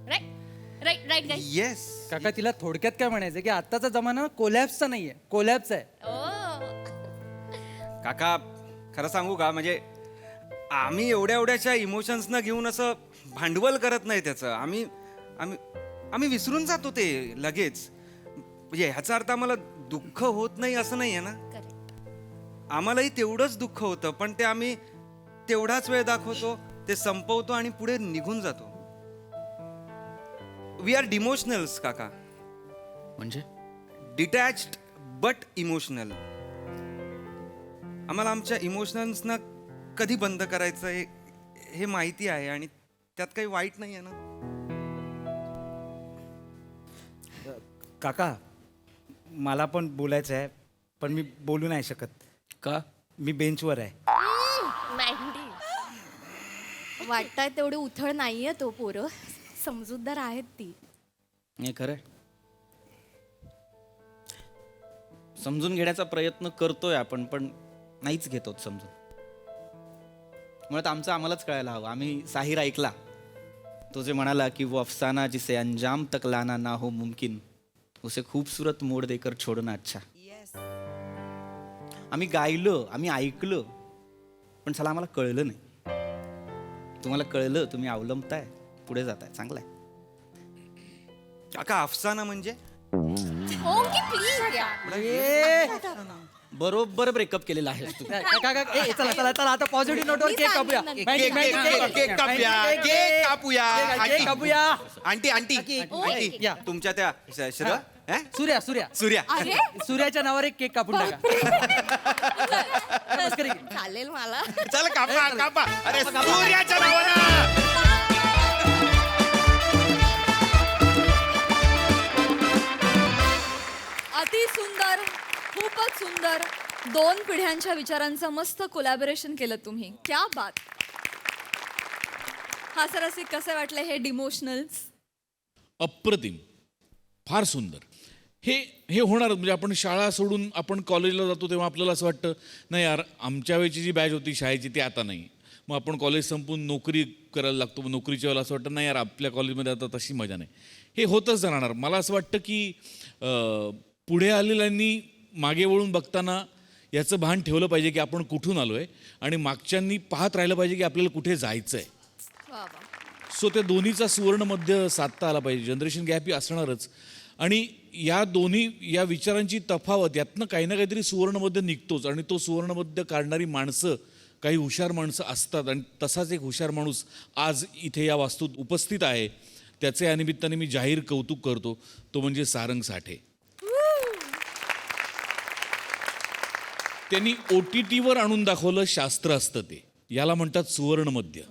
राईट राईट राईट गाईस. येस. काका तिला थोडक्यात काय म्हणायचं की आत्ताचा जमाना कोलॅप्सचा नाहीये, कोलॅप्स आहे. काका खरं सांगू का, म्हणजे आम्ही एवढ्याशा इमोशन्सना घेऊन असं भांडवल करत नाही त्याचं. आम्ही आम्ही आम्ही विसरून जातो ते लगेच. म्हणजे ह्याचा अर्थ आम्हाला दुःख होत नाही असं नाही आहे ना. आम्हालाही तेवढंच दुःख होतं, पण ते आम्ही तेवढाच वेळ दाखवतो, ते संपवतो आणि पुढे निघून जातो. वी आर डिमोशनल्स काका. म्हणजे डिटॅच्ड बट इमोशनल. आम्हाला आमच्या इमोशनल्सना कधी बंद करायचं हे माहिती आहे, आणि त्यात काही वाईट नाही आहे ना. काका मला पण बोलायचं आहे, पण मी बोलू नाही शकत. का? मी बेंचवर आहे. वाटताय तेवढे उथळ नाहीये तो. पोरं समजूतदार आहेत ती. हे खरं समजून घेण्याचा प्रयत्न करतोय आपण, पण नाहीच घेतो समजून. मुळात आमचं आम्हालाच कळायला हवं. आम्ही साहिर ऐकला तो जे म्हणाला की वो अफसाना जिसे अंजाम तक लाना ना हो मुमकिन, उसे खूबसूरत मोड देकर छोड़ना अच्छा. आम्ही गायलं, आम्ही ऐकलं, पण चला आम्हाला कळलं नाही. तुम्हाला कळलं, तुम्ही अवलंबताय, पुढे जाताय, चांगलं आहे. काका अफसाना म्हणजे ओके प्लीज. बरोबर ब्रेकअप केलेला आहे तू. चला चला चला आता पॉझिटिव्ह नोटवर केक कापूया. केक कापूया. केक कापूया. आंटी आंटी आंटी या. तुमच्या त्या श्र सूर्या सूर्या सूर्या सूर्याच्या नावावर एक केक कापून टाका. मस्करी. चालेल मला. चल कापा कापा. अरे सूर्याच्या नावानं. अति सुंदर, खूपच सुंदर. 2 पिढ्यांच्या विचारांचं मस्त कोलॅबोरेशन केलं तुम्ही. क्या बात. हा सर असे कसे वाटले हे डिमोशनल्स? अप्रतिम, फार सुंदर. हे हे होणार म्हणजे आपण शाळा सोडून आपण कॉलेजला जातो तेव्हा आपल्याला असं वाटतं नाही यार आमच्या वेळची जी बॅच होती शाळेची ती आता नाही. मग आपण कॉलेज संपून नोकरी करायला लागतो, मग नोकरीच्या वेळेला असं वाटतं नाही यार आपल्या कॉलेजमध्ये आता तशी मजा नाही. हे होतच राहणार. मला असं वाटतं की पुढे आलेल्यांनी मागे वळून बघताना याचं भान ठेवलं पाहिजे की आपण कुठून आलो आहे, आणि मागच्यांनी पाहत राहिलं पाहिजे की आपल्याला कुठे जायचं आहे. सो त्या दोन्हीचा सुवर्ण मध्य साधता आला पाहिजे. जनरेशन गॅप ही असणारच, आणि या दोन्ही या विचारांची तफावत यातनं काही ना काहीतरी सुवर्णमध्य निघतोच, आणि तो सुवर्णमध्य काढणारी माणसं काही हुशार माणसं असतात, आणि तसाच एक हुशार माणूस आज इथे या वास्तूत उपस्थित आहे. त्याचे या निमित्ताने मी जाहीर कौतुक करतो, तो म्हणजे सारंग साठे. त्यांनी OTTवर आणून दाखवलं शास्त्र असतं ते, याला म्हणतात सुवर्णमध्य.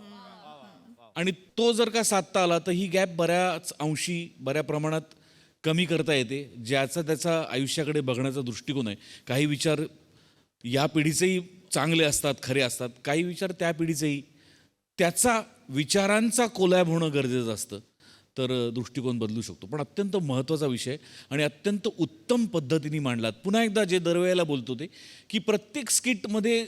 आणि तो जर का साधता आला तर ही गॅप बऱ्याच अंशी बऱ्या प्रमाणात कमी करता येते. ज्याचा त्याचा आयुष्याकडे बघण्याचा दृष्टिकोन आहे. काही विचार या पिढीचेही चांगले असतात, खरे असतात. काही विचार त्या पिढीचेही, त्याचा विचारांचा कोलॅब होणं गरजेचं असतं, तर दृष्टिकोन बदलू शकतो. पण अत्यंत महत्त्वाचा विषय आणि अत्यंत उत्तम पद्धतीने मांडलात. पुन्हा एकदा जे दरवेळेला बोलतो ते की प्रत्येक स्किटमध्ये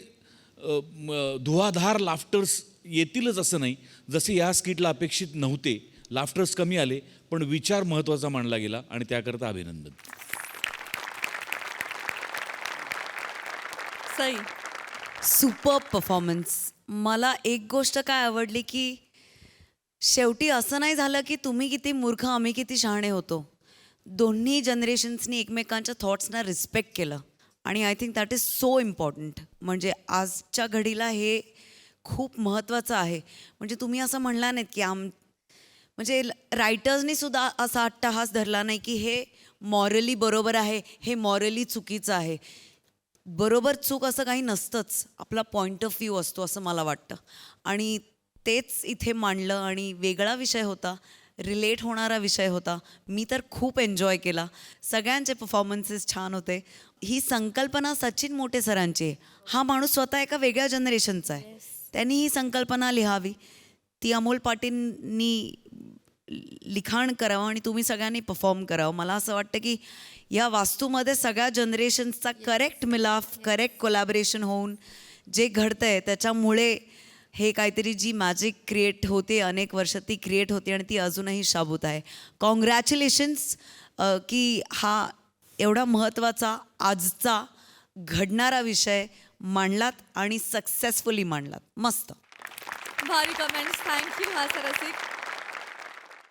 धुवाधार लाफ्टर्स येतीलच असं नाही. जसे या स्किटला अपेक्षित नव्हते, लाफ्टर्स कमी आले, पण विचार महत्त्वाचा मांडला गेला, आणि त्याकरता अभिनंदन. सई. Super performance. मला एक गोष्ट काय आवडली की शेवटी असं नाही झालं की तुम्ही किती मूर्ख आम्ही किती शहाणे होतो. दोन्ही जनरेशन्सनी एकमेकांच्या थॉट्सना रिस्पेक्ट केलं, आणि I think that is so important. म्हणजे आजच्या घडीला हे खूप महत्त्वाचं आहे. म्हणजे तुम्ही असं म्हणला नाहीत की म्हणजे रायटर्सनी सुद्धा असा अट्टहास धरला नाही की हे मॉरली बरोबर आहे, हे मॉरली चुकीचं आहे. बरोबर चूक असं काही नसतंच, आपला पॉईंट ऑफ व्ह्यू असतो असं मला वाटतं. आणि तेच इथे मांडलं आणि वेगळा विषय होता, रिलेट होणारा विषय होता. मी तर खूप एन्जॉय केला. सगळ्यांचे परफॉर्मन्सेस छान होते. ही संकल्पना सचिन मोटे सरांची आहे. हा माणूस स्वतः एका वेगळ्या जनरेशनचा आहे. त्यांनी ही संकल्पना लिहावी, ती अमोल पाटीलनी लिखाण करावं आणि तुम्ही सगळ्यांनी परफॉर्म करावं. मला असं वाटतं की या वास्तूमध्ये सगळ्या जनरेशन्सचा करेक्ट मिलाफ, करेक्ट कोलॅबरेशन होऊन जे घडतं आहे त्याच्यामुळे हे काहीतरी जी मॅजिक क्रिएट होते अनेक वर्ष, ती क्रिएट होते आणि ती अजूनही शाबूत आहे. कॉंग्रॅच्युलेशन्स की हा एवढा महत्त्वाचा आजचा घडणारा विषय मांडलात आणि सक्सेसफुली मांडलात. मस्त. भारी कमेंट्स. थँक्यू हास्य रसिक.